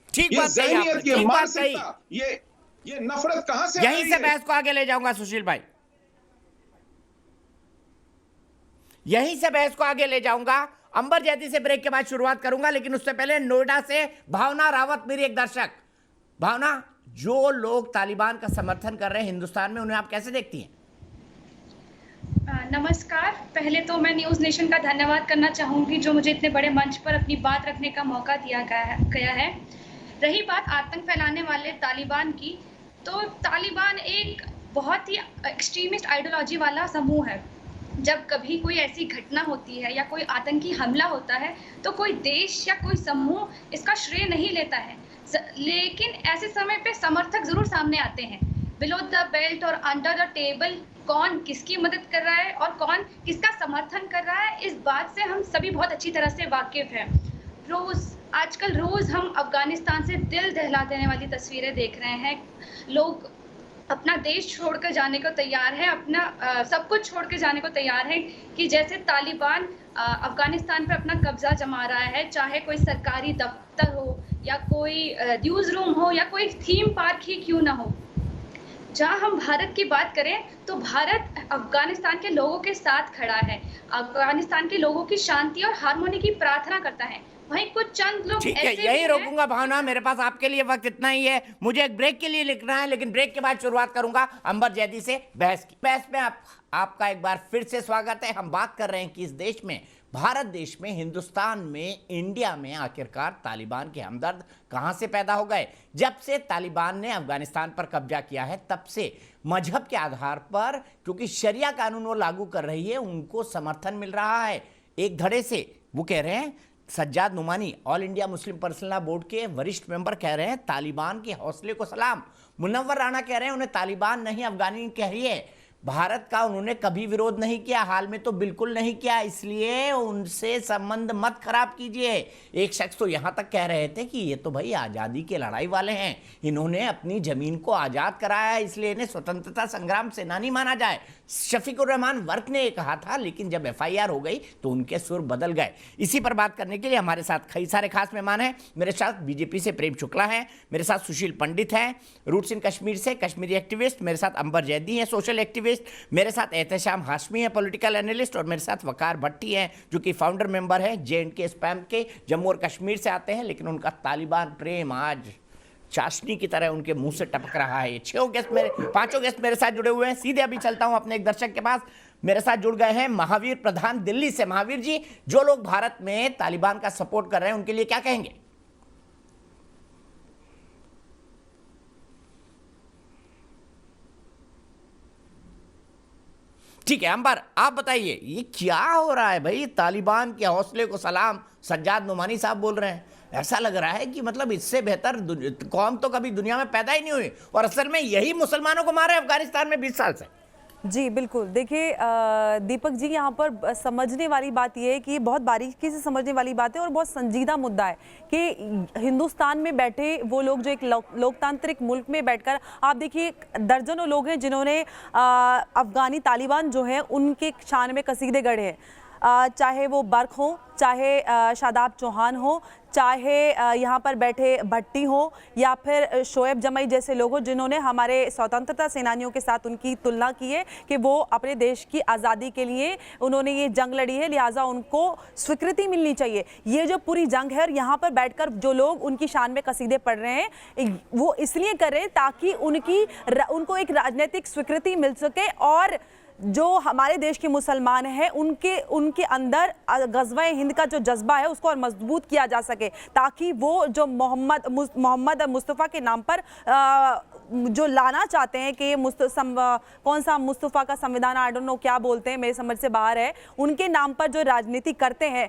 ये ज़हनियत, ये मानसिकता, ये नफरत कहां से आ रही है?
यहीं से बहस को आगे ले जाऊंगा सुशील भाई, यहीं से बहस को आगे ले जाऊंगा। अंबर जैदी से ब्रेक के बाद शुरुआत करूंगा, लेकिन उससे पहले नोएडा से भावना रावत, मेरी एक दर्शक। भावना, जो लोग तालिबान का समर्थन कर रहे हैं हिंदुस्तान में, उन्हें आप कैसे देखती हैं?
नमस्कार। पहले तो मैं न्यूज़ नेशन का धन्यवाद करना चाहूँगी जो मुझे इतने बड़े मंच पर अपनी बात रखने का मौका दिया गया है। रही बात आतंक फैलाने वाले तालिबान की, तो तालिबान एक बहुत ही एक्सट्रीमिस्ट आइडियोलॉजी वाला समूह है। जब कभी कोई ऐसी घटना होती है या कोई आतंकी हमला होता है तो कोई देश या कोई समूह इसका श्रेय नहीं लेता है, लेकिन ऐसे समय पे समर्थक जरूर सामने आते हैं। बिलो द बेल्ट और अंडर द टेबल कौन किसकी मदद कर रहा है और कौन किसका समर्थन कर रहा है, इस बात से हम सभी बहुत अच्छी तरह से वाकिफ हैं। आजकल रोज़ हम अफगानिस्तान से दिल दहला देने वाली तस्वीरें देख रहे हैं। लोग अपना देश छोड़ कर जाने को तैयार है, अपना सब कुछ छोड़ के जाने को तैयार है कि जैसे तालिबान अफगानिस्तान पर अपना कब्जा जमा रहा है, चाहे कोई सरकारी दफ्तर हो या कोई न्यूज़ रूम हो या कोई थीम पार्क ही क्यों ना हो। जहां हम भारत की बात करें तो भारत अफगानिस्तान के लोगों के साथ खड़ा है, अफगानिस्तान के लोगों की शांति और हार्मोनी की प्रार्थना करता है। वहीं कुछ चंद लोग
ठीक है, यही रोकूंगा भावना, मेरे पास आपके लिए वक्त इतना ही है, मुझे एक ब्रेक के लिए लिखना है, लेकिन ब्रेक के बाद शुरुआत करूंगा अंबर जैदी से बहस की। बहस में आपका एक बार फिर से स्वागत है। हम बात कर रहे हैं कि इस देश में, भारत देश में, हिंदुस्तान में, इंडिया में आखिरकार तालिबान के हमदर्द कहां से पैदा हो गए। जब से तालिबान ने अफगानिस्तान पर कब्जा किया है तब से मजहब के आधार पर, क्योंकि शरिया कानून वो लागू कर रही है, उनको समर्थन मिल रहा है एक धड़े से। वो कह रहे हैं, Sajjad Numani all India Muslim personal law board के वरिष्ठ मेंबर कह रहे हैं तालिबान के हौसले को सलाम। मुनव्वर राणा कह रहे हैं उन्हें तालिबान नहीं अफगानी कहिए, भारत का उन्होंने कभी विरोध नहीं किया, हाल में तो बिल्कुल नहीं किया, इसलिए उनसे संबंध मत खराब कीजिए। एक शख्स तो यहां तक कह रहे थे कि ये तो भाई आज़ादी के लड़ाई वाले हैं, इन्होंने अपनी ज़मीन को आज़ाद कराया है, इसलिए इन्हें स्वतंत्रता संग्राम सेनानी माना जाए। शफीकुर रहमान वर्क ने ये कहा था, लेकिन जब FIR हो गई तो उनके सुर बदल गए। इसी पर बात करने के लिए हमारे साथ कई सारे खास मेहमान हैं। मेरे साथ BJP से प्रेम शुक्ला हैं, मेरे साथ सुशील पंडित हैं, रूट्स इन कश्मीर से कश्मीरी एक्टिविस्ट, मेरे साथ अंबर जैदी हैं सोशल एक्टिविस्ट, मेरे साथ एहतशाम हाशमी है पॉलिटिकल एनालिस्ट, और मेरे साथ वकार भट्टी हैं जो कि फाउंडर मेंबर है J&K स्पैम के, जम्मू और कश्मीर से आते हैं, लेकिन उनका तालिबान प्रेम आज चाशनी की तरह उनके मुंह से टपक रहा है। 5 गेस्ट मेरे साथ जुड़े हुए हैं। सीधे अभी चलता हूं अपने एक दर्शक के पास। मेरे साथ जुड़ गए हैं महावीर प्रधान दिल्ली से। महावीर जी, जो लोग भारत में तालिबान का सपोर्ट कर रहे हैं उनके लिए क्या कहेंगे? ठीक है अंबर, आप बताइए ये क्या हो रहा है भाई? तालिबान के हौसले को सलाम, सज्जाद नुमानी साहब बोल रहे हैं। ऐसा लग रहा है कि मतलब इससे बेहतर कौम तो कभी दुनिया में पैदा ही नहीं हुई, और असल में यही मुसलमानों को मारे अफगानिस्तान में 20 साल से।
जी बिल्कुल, देखिए दीपक जी, यहाँ पर समझने वाली बात यह है कि बहुत बारीकी से समझने वाली बात है और बहुत संजीदा मुद्दा है कि हिंदुस्तान में बैठे वो लोग जो एक लोकतांत्रिक मुल्क में बैठकर, आप देखिए दर्जनों लोग हैं जिन्होंने अफगानी तालिबान जो है उनके शान में कसीदे गढ़े हैं, चाहे वो बर्क हो, चाहे शादाब चौहान हो, चाहे यहाँ पर बैठे भट्टी हो, या फिर शोएब जमाई जैसे लोग हो जिन्होंने हमारे स्वतंत्रता सेनानियों के साथ उनकी तुलना की है कि वो अपने देश की आज़ादी के लिए उन्होंने ये जंग लड़ी है, लिहाजा उनको स्वीकृति मिलनी चाहिए। ये जो पूरी जंग है, और यहाँ पर बैठकर जो लोग उनकी शान में कसीदे पढ़ रहे हैं वो इसलिए कर रहे हैं ताकि उनको एक राजनीतिक स्वीकृति मिल सके, और जो हमारे देश के मुसलमान हैं उनके अंदर गज़वा हिंद का जो जज्बा है उसको और मजबूत किया जा सके, ताकि वो जो मोहम्मद मुस्तफ़ा के नाम पर जो लाना चाहते हैं कि कौन सा मुस्तफ़ा का संविधान, आई डोंट नो क्या बोलते हैं, मेरे समझ से बाहर है, उनके नाम पर जो राजनीति करते हैं,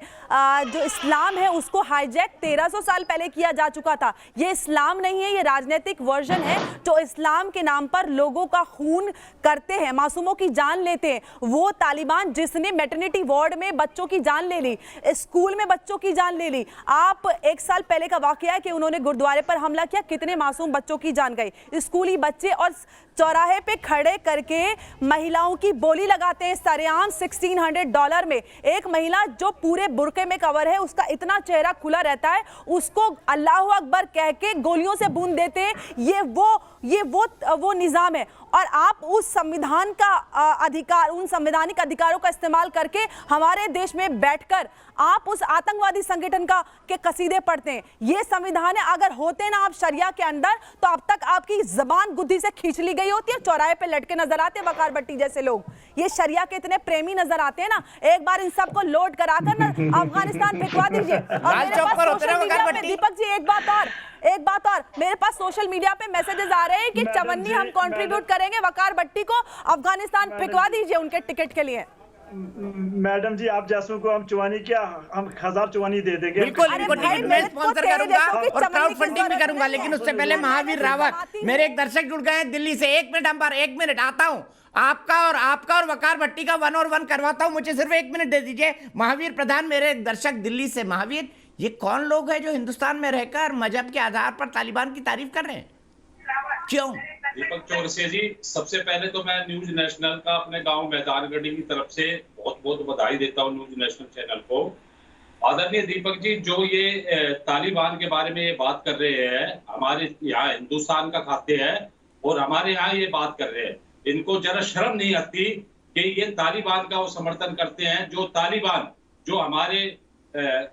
जो इस्लाम है उसको हाईजैक 1300 साल पहले किया जा चुका था। ये इस्लाम नहीं है, ये राजनीतिक वर्जन है जो इस्लाम के नाम पर लोगों का खून करते हैं, मासूमों की जान लेते हैं। वो तालिबान जिसने मैटरनिटी वार्ड में बच्चों की जान ले ली, स्कूल में बच्चों की जान ले ली। आप 1 साल पहले का वाकया है कि उन्होंने गुरुद्वारे पर हमला किया, कितने मासूम बच्चों की जान गई, स्कूली बच्चे, और चौराहे पे खड़े करके महिलाओं की बोली लगाते हैं सरेआम $1600 में। एक महिला जो पूरे बुरके में कवर है, उसका इतना चेहरा खुला रहता है, उसको अल्लाहू अकबर कह के गोलियों से भून देते हैं। ये वो निज़ाम है, और आप उस संविधान का अधिकार, उन संवैधानिक अधिकारों का इस्तेमाल करके हमारे देश में बैठकर आप उस आतंकवादी संगठन के कसीदे पढ़ते हैं। ये संविधान है, अगर होते ना आप शरिया के अंदर तो अब तक आपकी जबान गुद्दी से खींच ली गई होती है, चौराहे पे लटके नजर आते हैं वकार भट्टी जैसे लोग। ये शरिया के इतने प्रेमी नजर आते हैं ना, एक बार इन सबको लोड कराकर ना अफगानिस्तान भिजवा दीजिए। और मेरे पास सोशल मीडिया पे, दीपक जी एक बात और मेरे पास सोशल मीडिया पे मैसेजेस आ रहे हैं कि चवन्नी हम कंट्रीब्यूट करेंगे, वकार भट्टी को अफगानिस्तान भिजवा दीजिए उनके टिकट के लिए।
मैडम जी, आप जैसों को हम चुवानी क्या, हम 1000 चुवानी दे देंगे।
बिल्कुल, इनको टिकट मैं स्पॉन्सर करूंगा और क्राउड फंडिंग भी करूंगा, लेकिन उससे पहले महावीर रावत, मेरे एक दर्शक जुड़ गए हैं दिल्ली से। 1 मिनट अंबर, 1 मिनट आता हूं, आपका और वकार भट्टी का 1 और 1 करवाता हूं, मुझे सिर्फ 1 मिनट दे दीजिए। महावीर प्रधान, मेरे एक दर्शक दिल्ली से। महावीर, ये कौन लोग हैं जो हिंदुस्तान में रहकर मजहब के आधार पर तालिबान की तारीफ कर रहे हैं? क्यों?
दीपक चौरसिया जी, सबसे पहले तो मैं न्यूज नेशनल का अपने गांव मैदानगढ़ी की तरफ से बहुत बहुत बधाई देता हूं न्यूज नेशनल चैनल को। आदरणीय दीपक जी, जो ये तालिबान के बारे में ये बात कर रहे हैं, हमारे यहाँ हिंदुस्तान का खाते हैं और हमारे यहाँ ये बात कर रहे हैं, इनको जरा शर्म नहीं आती कि ये तालिबान का वो समर्थन करते हैं। जो हमारे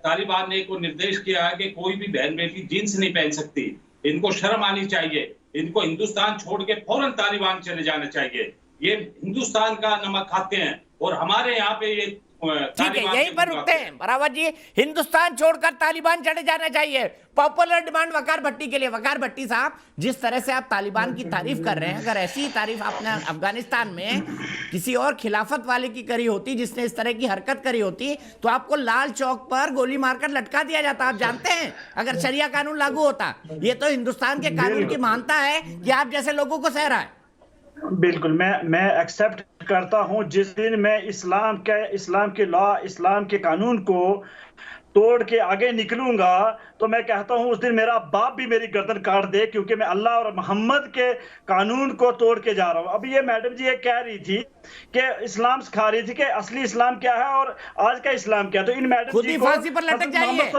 तालिबान ने को निर्देश किया है कि कोई भी बहन बेटी जींस नहीं पहन सकती, इनको शर्म आनी चाहिए, इनको हिंदुस्तान छोड़ के फौरन तालिबान चले जाना चाहिए। ये हिंदुस्तान का नमक खाते हैं और हमारे यहाँ पे ये
ठीक है, यहीं पर रुकते हैं बराबर जी। हिंदुस्तान छोड़कर तालिबान चले जाना चाहिए, पॉपुलर डिमांड वकार भट्टी के लिए। वकार भट्टी साहब, जिस तरह से आप तालिबान की तारीफ कर रहे हैं, अगर ऐसी ही तारीफ आपने अफगानिस्तान में किसी और खिलाफत वाले की करी होती जिसने इस तरह की हरकत करी होती, तो आपको लाल चौक पर गोली मारकर लटका दिया जाता। आप जानते हैं, अगर शरिया कानून लागू होता। ये तो हिंदुस्तान के कानून की मानता है कि आप जैसे लोगों को सह रहा है।
बिल्कुल, मैं एक्सेप्ट करता हूं। जिस दिन मैं इस्लाम के लॉ, इस्लाम के कानून को तोड़ के आगे निकलूंगा, तो मैं कहता हूं उस दिन मेरा बाप भी मेरी गर्दन काट दे, क्योंकि मैं अल्लाह और मोहम्मद के कानून को तोड़ के जा रहा हूं। अभी ये मैडम जी ये कह रही थी कि इस्लाम सिखा रही थी कि असली इस्लाम क्या है और आज का इस्लाम क्या है। तो इन मैडम
खुद ही फांसी पर लटक जाइए,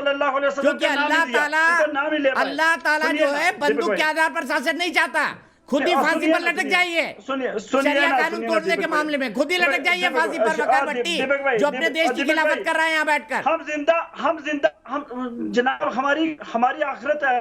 क्योंकि अल्लाह ताला जो है बंदूक के आधार पर शासन नहीं चाहता। खुद ही फांसी पर लटक जाइए। शरिया कानून तोड़ने के मामले में खुद ही लटक जाइए फांसी पर, वकार भट्टी, जो अपने देश की खिलाफत कर रहे हैं यहाँ बैठकर।
हम जनाब, हमारी आखिरत है,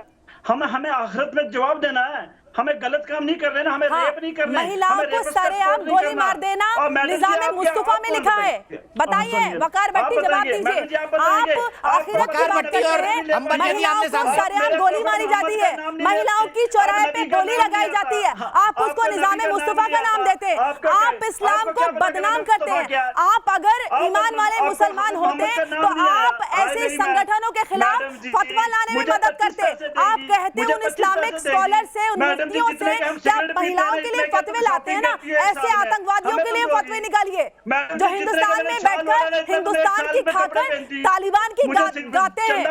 हमें आखिरत में जवाब देना है। हमें गलत काम नहीं कर रहे ना, हमें रेप नहीं कर रहे।
महिलाओं को सरेआम गोली मार देना निज़ाम मुस्तफा में लिखा है। बताइए वकार भट्टी, जवाब दीजिए। आप आखिरत की बात करते हैं, महिलाओं को सरेआम गोली मारी जाती है, महिलाओं की चौराहे पे गोली लगाई जाती है, आप उसको निज़ाम मुस्तफा का नाम देते हैं, आप इस्लाम को बदनाम करते हैं। आप अगर ईमान वाले मुसलमान होते तो आप ऐसे संगठनों के खिलाफ फतवा लाने में मदद करते। आप कहते उन इस्लामिक स्कॉलर से, उन से क्या महिलाओं के लिए फतवे लाते हैं ना, ऐसे आतंकवादियों के लिए फतवे निकालिए जो हिंदुस्तान में बैठकर हिंदुस्तान की खाकर तालिबान की गाते हैं।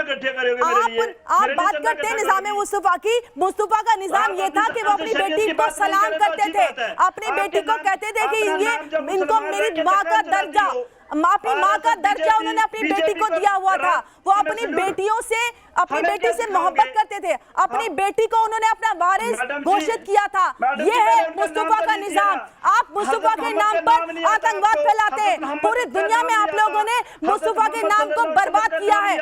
आप बात करते हैं निज़ाम मुस्तफा की। मुस्तफा का निज़ाम ये था कि वो अपनी बेटी को सलाम करते थे, अपनी बेटी को कहते थे कि ये इनको मेरी माँ का दर्जा, अपनी माँ का दर्जा उन्होंने अपनी बेटी को दिया हुआ था। वो अपनी बेटियों से, अपनी बेटी से मोहब्बत करते थे, अपनी बेटी को उन्होंने अपना वारिस घोषित किया था। ये है मुस्तफा का निजाम। आप मुस्तफा के नाम पर आतंकवाद फैलाते हैं। पूरी दुनिया में आप लोगों ने मुस्तफा के नाम को बर्बाद किया है।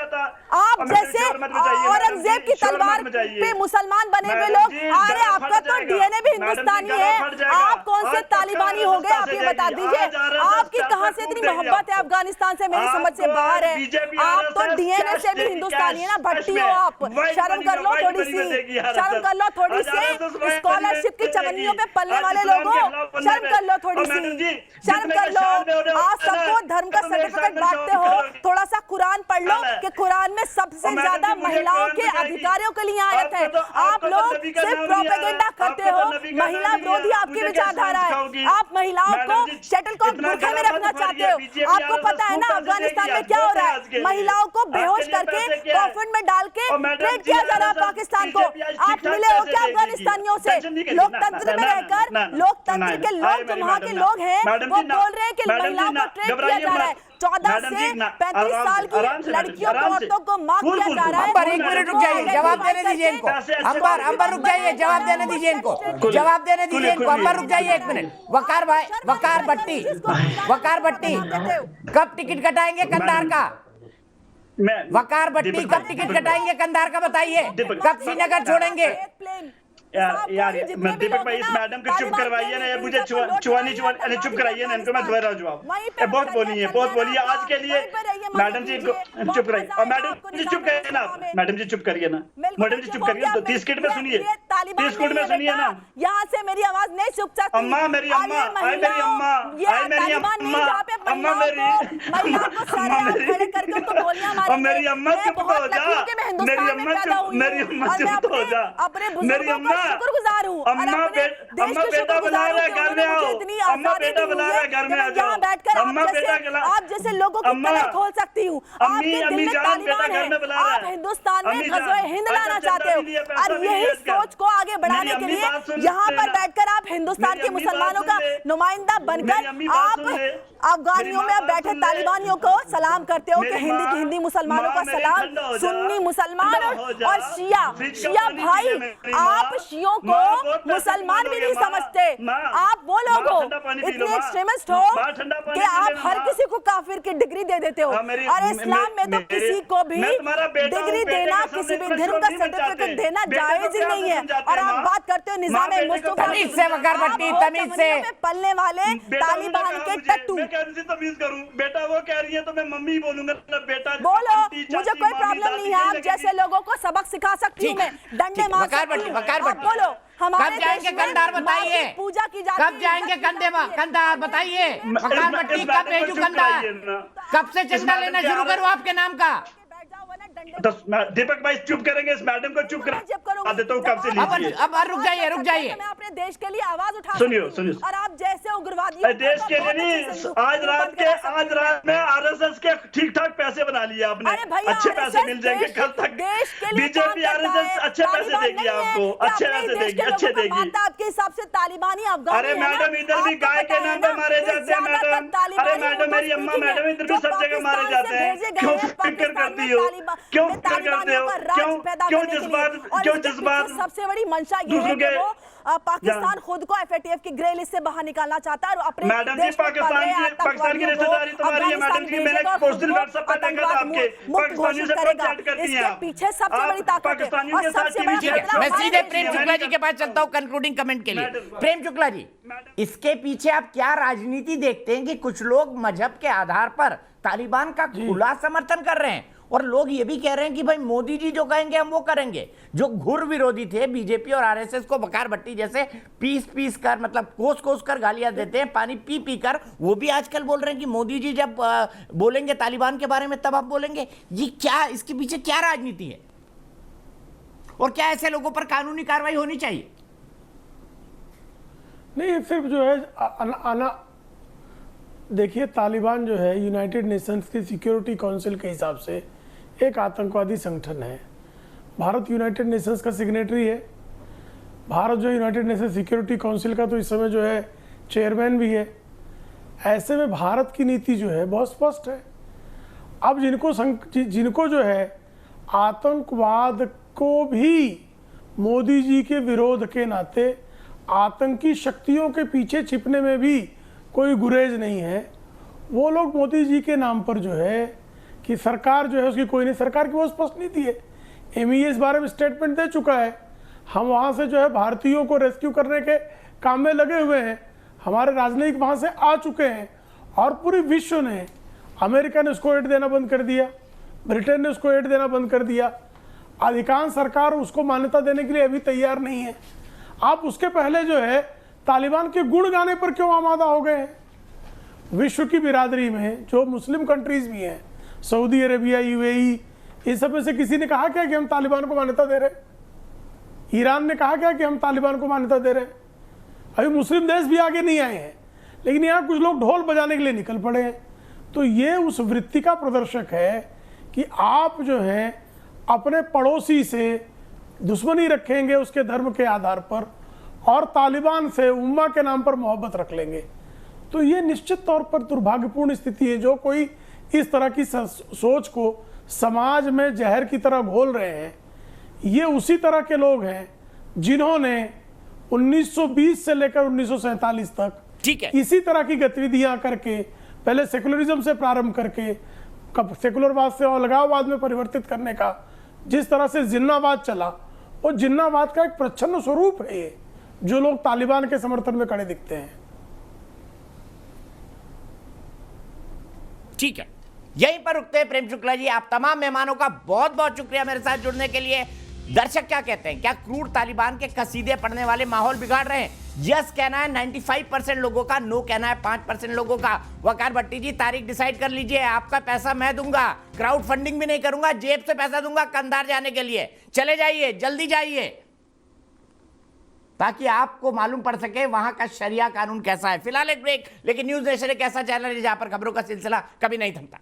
आप जैसे औरंगजेब की तलवार पे मुसलमान बने हुए लोग, अरे आपका तो डीएनए भी हिंदुस्तानी है, आप कौन से तालिबानी हो गए, आप ये बता दीजिए। आपकी कहां से इतनी मोहब्बत है अफगानिस्तान से, मेरी समझ से बाहर है। आप तो डीएनए से भी हिंदुस्तानी है ना, भट्टी हो आप। शर्म कर लो थोड़ी सी, शर्म कर लो थोड़ी सी। स्कॉलरशिप की चवन्नियों पे पलने वाले लोगों, शर्म कर लो थोड़ी सी, शर्म कर लो। आप सबको धर्म का सर्टिफिकेट बांटते हो, थोड़ा सा कुरान पढ़ लो कि कुरान में सबसे ज्यादा महिलाओं के अधिकारों के लिए आयत है। आप लोग सिर्फ प्रोपेगेंडा करते हो, महिला विरोधी आपकी विचारधारा है। आप महिलाओं को शटलकॉक बुर्खे में रखना चाहते हो। आपको पता है ना अफगानिस्तान में क्या हो रहा है, महिलाओं को बेहोश करके कॉफिन में डाल के ट्रेड किया जा रहा है पाकिस्तान को। आप मिले हो क्या अफगानिस्तानियों से? लोकतंत्र में रहकर लोकतंत्र के लोग जो वहाँ के लोग हैं वो बोल रहे हैं कि महिलाओं को ट्रेड किया जा रहा है। 14 से 35 साल की लड़कियों को, औरतों को माफ किया जा रहा है।
अंबर एक मिनट रुक जाइए, जवाब देने दीजिए इनको। अंबर रुक जाइए, जवाब देने दीजिए इनको, जवाब देने दीजिए इनको। अंबर रुक जाइए एक मिनट। वकार भाई, वकार भट्टी कब टिकट कटाएंगे कंधार का? वकार भट्टी कब टिकट कटाएंगे कंधार का बताइए? कब श्रीनगर छोड़ेंगे?
यार दीपक भाई, इस मैडम को चुप करवाइए ना, मुझे चुप कराइए ना इनको, मैं दे रहा हूँ जवाब। बहुत बोली है, बहुत बोली है आज के लिए। मैडम जी इनको चुप कराइए, और मैडम जी चुप करिए ना, मैडम जी चुप करिए ना, मैडम जी चुप करिए। तो 30 मिनट में सुनिए, 30 मिनट में सुनिए ना।
यहाँ से मेरी आवाज नहीं छुप सकती।
अम्मा मेरी अम्मा, आई मेरी अम्मा, आई मेरी अम्मा, अम्मा मेरी,
खड़े करके उनको गोलियां मारेंगे।
मेरी अम्मा चुप हो जा, मेरी अम्मा चुप, मेरी अम्मा चुप हो जा, मेरी अम्मा।
शुक्रगुजार हूँ।
अम्मा बेटा बुला रहा है घर में आओ, अम्मा बेटा बुला रहा है घर में आ जाओ,
आप जैसे लोगों की कलर खोल सकती हूँ। आपके दिल में तालिबान है, आप हिंदुस्तान में ग़ज़वे हिंद लाना चाहते हो और यही सोच को आगे बढ़ाने के लिए यहाँ पर बैठकर आप हिंदुस्तान के मुसलमानों का नुमाइंदा बनकर आप अफगानियों में बैठे तालिबानियों को सलाम करते हो कि हिंदी मुसलमानों का सलाम, सुन्नी मुसलमान और शिया भाई, आप शियों को मुसलमान भी नहीं समझते। आप वो लोग हो, इतने एक्सट्रीमिस्ट हो कि आप हर किसी को काफिर की डिग्री दे देते हो और इस्लाम में तो किसी को भी डिग्री देना, किसी भी धर्म का सर्टिफिकेट देना जायज ही नहीं है। और आप बात करते हो निज़ाम मुस्तफा से पलने वाले तालिबान के टट्टू।
तमीज करूं, बेटा वो कह रही है तो मैं मम्मी बोलूंगा ना, बेटा
बोलो, मुझे कोई प्रॉब्लम नहीं है। आप जैसे लोगों को सबक सिखा सकती हूँ मैं, डंडे मार सकती हूँ। बोलो, हमारे
कब जाएंगे कंधार बताइए,
पूजा की जाती है,
कब जाएंगे कंधार बताइए, कब भेजू कंधार, कब से चंदा लेना शुरू करूँ आपके नाम का?
तो दीपक भाई चुप करेंगे, इस मैडम को चुप करा देता हूँ, कब से लीजिए।
अब रुक जाइए।
मैं अपने देश के लिए आवाज उठा
सुनिए
और आप जैसे उग्रवादी
देश के लिए नहीं, आज रात में आरएसएस के ठीक ठाक पैसे बना लिए आपने, अच्छे पैसे मिल जाएंगे कल तक। बीजेपी आरएसएस अच्छे पैसे देगी आपको, अच्छे पैसे देगी।
आपके हिसाब से तालिबानी अफगान,
अरे मैडम इधर भी गाय के नाम पे मारे जाते हैं मैडम। अरे मैडम मेरी अम्मा मैडम इधर भी सब जगह मारे जाते हैं। क्यों फिक्र करती हो, क्यों फिक्र करते हो, क्यों जज्बात
सबसे बड़ी मंशा ये है कि वो पाकिस्तान खुद को एफएटीएफ की ग्रे लिस्ट से बाहर निकालना चाहता है और अपने
मैडम जी पाकिस्तान की रिश्तेदारी तुम्हारी है मैडम जी। मैंने कुछ दिन व्हाट्सएप पे देखा था आपके पाकिस्तानी से चैट करती हैं आप,
पीछे सबसे बड़ी ताकत है और सबसे बड़ा।
मैं सीधे प्रेम शुक्ला जी के पास चलता हूँ कंक्लूडिंग कमेंट के लिए। प्रेम शुक्ला जी, इसके पीछे आप क्या राजनीति देखते हैं कि कुछ लोग मजहब के आधार पर तालिबान का खुला समर्थन कर रहे हैं और लोग ये भी कह रहे हैं कि भाई मोदी जी जो कहेंगे हम वो करेंगे। जो घुर विरोधी थे बीजेपी और आरएसएस को बकार भट्टी जैसे पीस कर मतलब कोस कर गालियां देते हैं, पानी पी कर, वो भी आजकल बोल रहे हैं कि मोदी जी जब बोलेंगे तालिबान के बारे में तब आप बोलेंगे। ये क्या, इसके पीछे क्या राजनीति है और क्या ऐसे लोगों पर कानूनी कार्रवाई होनी चाहिए?
नहीं, सिर्फ जो है देखिए, तालिबान जो है यूनाइटेड नेशंस की सिक्योरिटी काउंसिल के हिसाब से एक आतंकवादी संगठन है। भारत यूनाइटेड नेशंस का सिग्नेटरी है। भारत जो यूनाइटेड नेशंस सिक्योरिटी काउंसिल का तो इस समय जो है चेयरमैन भी है। ऐसे में भारत की नीति जो है बहुत स्पष्ट है। अब जिनको जो है आतंकवाद को भी मोदी जी के विरोध के नाते आतंकी शक्तियों के पीछे छिपने में भी कोई गुरेज नहीं है, वो लोग मोदी जी के नाम पर जो है कि सरकार जो है उसकी कोई नहीं, सरकार की वो स्पष्ट नीति है। एमईए इस बारे में स्टेटमेंट दे चुका है, हम वहाँ से जो है भारतीयों को रेस्क्यू करने के काम में लगे हुए हैं, हमारे राजनयिक वहाँ से आ चुके हैं और पूरी विश्व ने, अमेरिका ने उसको एड देना बंद कर दिया, ब्रिटेन ने उसको एड देना बंद कर दिया, अधिकांश सरकार उसको मान्यता देने के लिए अभी तैयार नहीं है। आप उसके पहले जो है तालिबान के गुण गाने पर क्यों आमादा हो गए हैं? विश्व की बिरादरी में जो मुस्लिम कंट्रीज भी हैं, सऊदी अरेबिया, यूएई, इन सब में से किसी ने कहा क्या कि हम तालिबान को मान्यता दे रहे हैं? ईरान ने कहा क्या कि हम तालिबान को मान्यता दे रहे हैं? अभी मुस्लिम देश भी आगे नहीं आए हैं, लेकिन यहाँ कुछ लोग ढोल बजाने के लिए निकल पड़े हैं। तो ये उस वृत्ति का प्रदर्शक है कि आप जो है अपने पड़ोसी से दुश्मनी रखेंगे उसके धर्म के आधार पर और तालिबान से उम्मा के नाम पर मोहब्बत रख लेंगे। तो ये निश्चित तौर पर दुर्भाग्यपूर्ण स्थिति है। जो कोई इस तरह की सोच को समाज में जहर की तरह घोल रहे हैं, ये उसी तरह के लोग हैं जिन्होंने 1920 से लेकर 1947 तक
ठीक है
इसी तरह की गतिविधियां करके, पहले सेकुलरिज्म से प्रारंभ करके सेकुलरवाद से अलगाववाद में परिवर्तित करने का जिस तरह से जिन्नावाद चला, वो जिन्नावाद का एक प्रच्छन्न स्वरूप है ये, जो लोग तालिबान के समर्थन में खड़े दिखते हैं।
ठीक है, यहीं पर रुकते हैं। प्रेम शुक्ला जी, आप तमाम मेहमानों का बहुत बहुत शुक्रिया मेरे साथ जुड़ने के लिए। दर्शक क्या कहते हैं? क्या क्रूर तालिबान के कसीदे पढ़ने वाले माहौल बिगाड़ रहे हैं? यस कहना है 95% लोगों का, नो कहना है 5% लोगों का। वकार भट्टी जी, तारीख डिसाइड कर लीजिए, आपका पैसा मैं दूंगा, क्राउड फंडिंग भी नहीं करूंगा, जेब से पैसा दूंगा कंधार जाने के लिए। चले जाइए, जल्दी जाइए। ताकि आपको मालूम पड़ सके वहां का शरिया कानून कैसा है। फिलहाल एक ब्रेक, लेकिन न्यूज नेशन एक ऐसा चैनल है जहां पर खबरों का सिलसिला कभी नहीं थमता।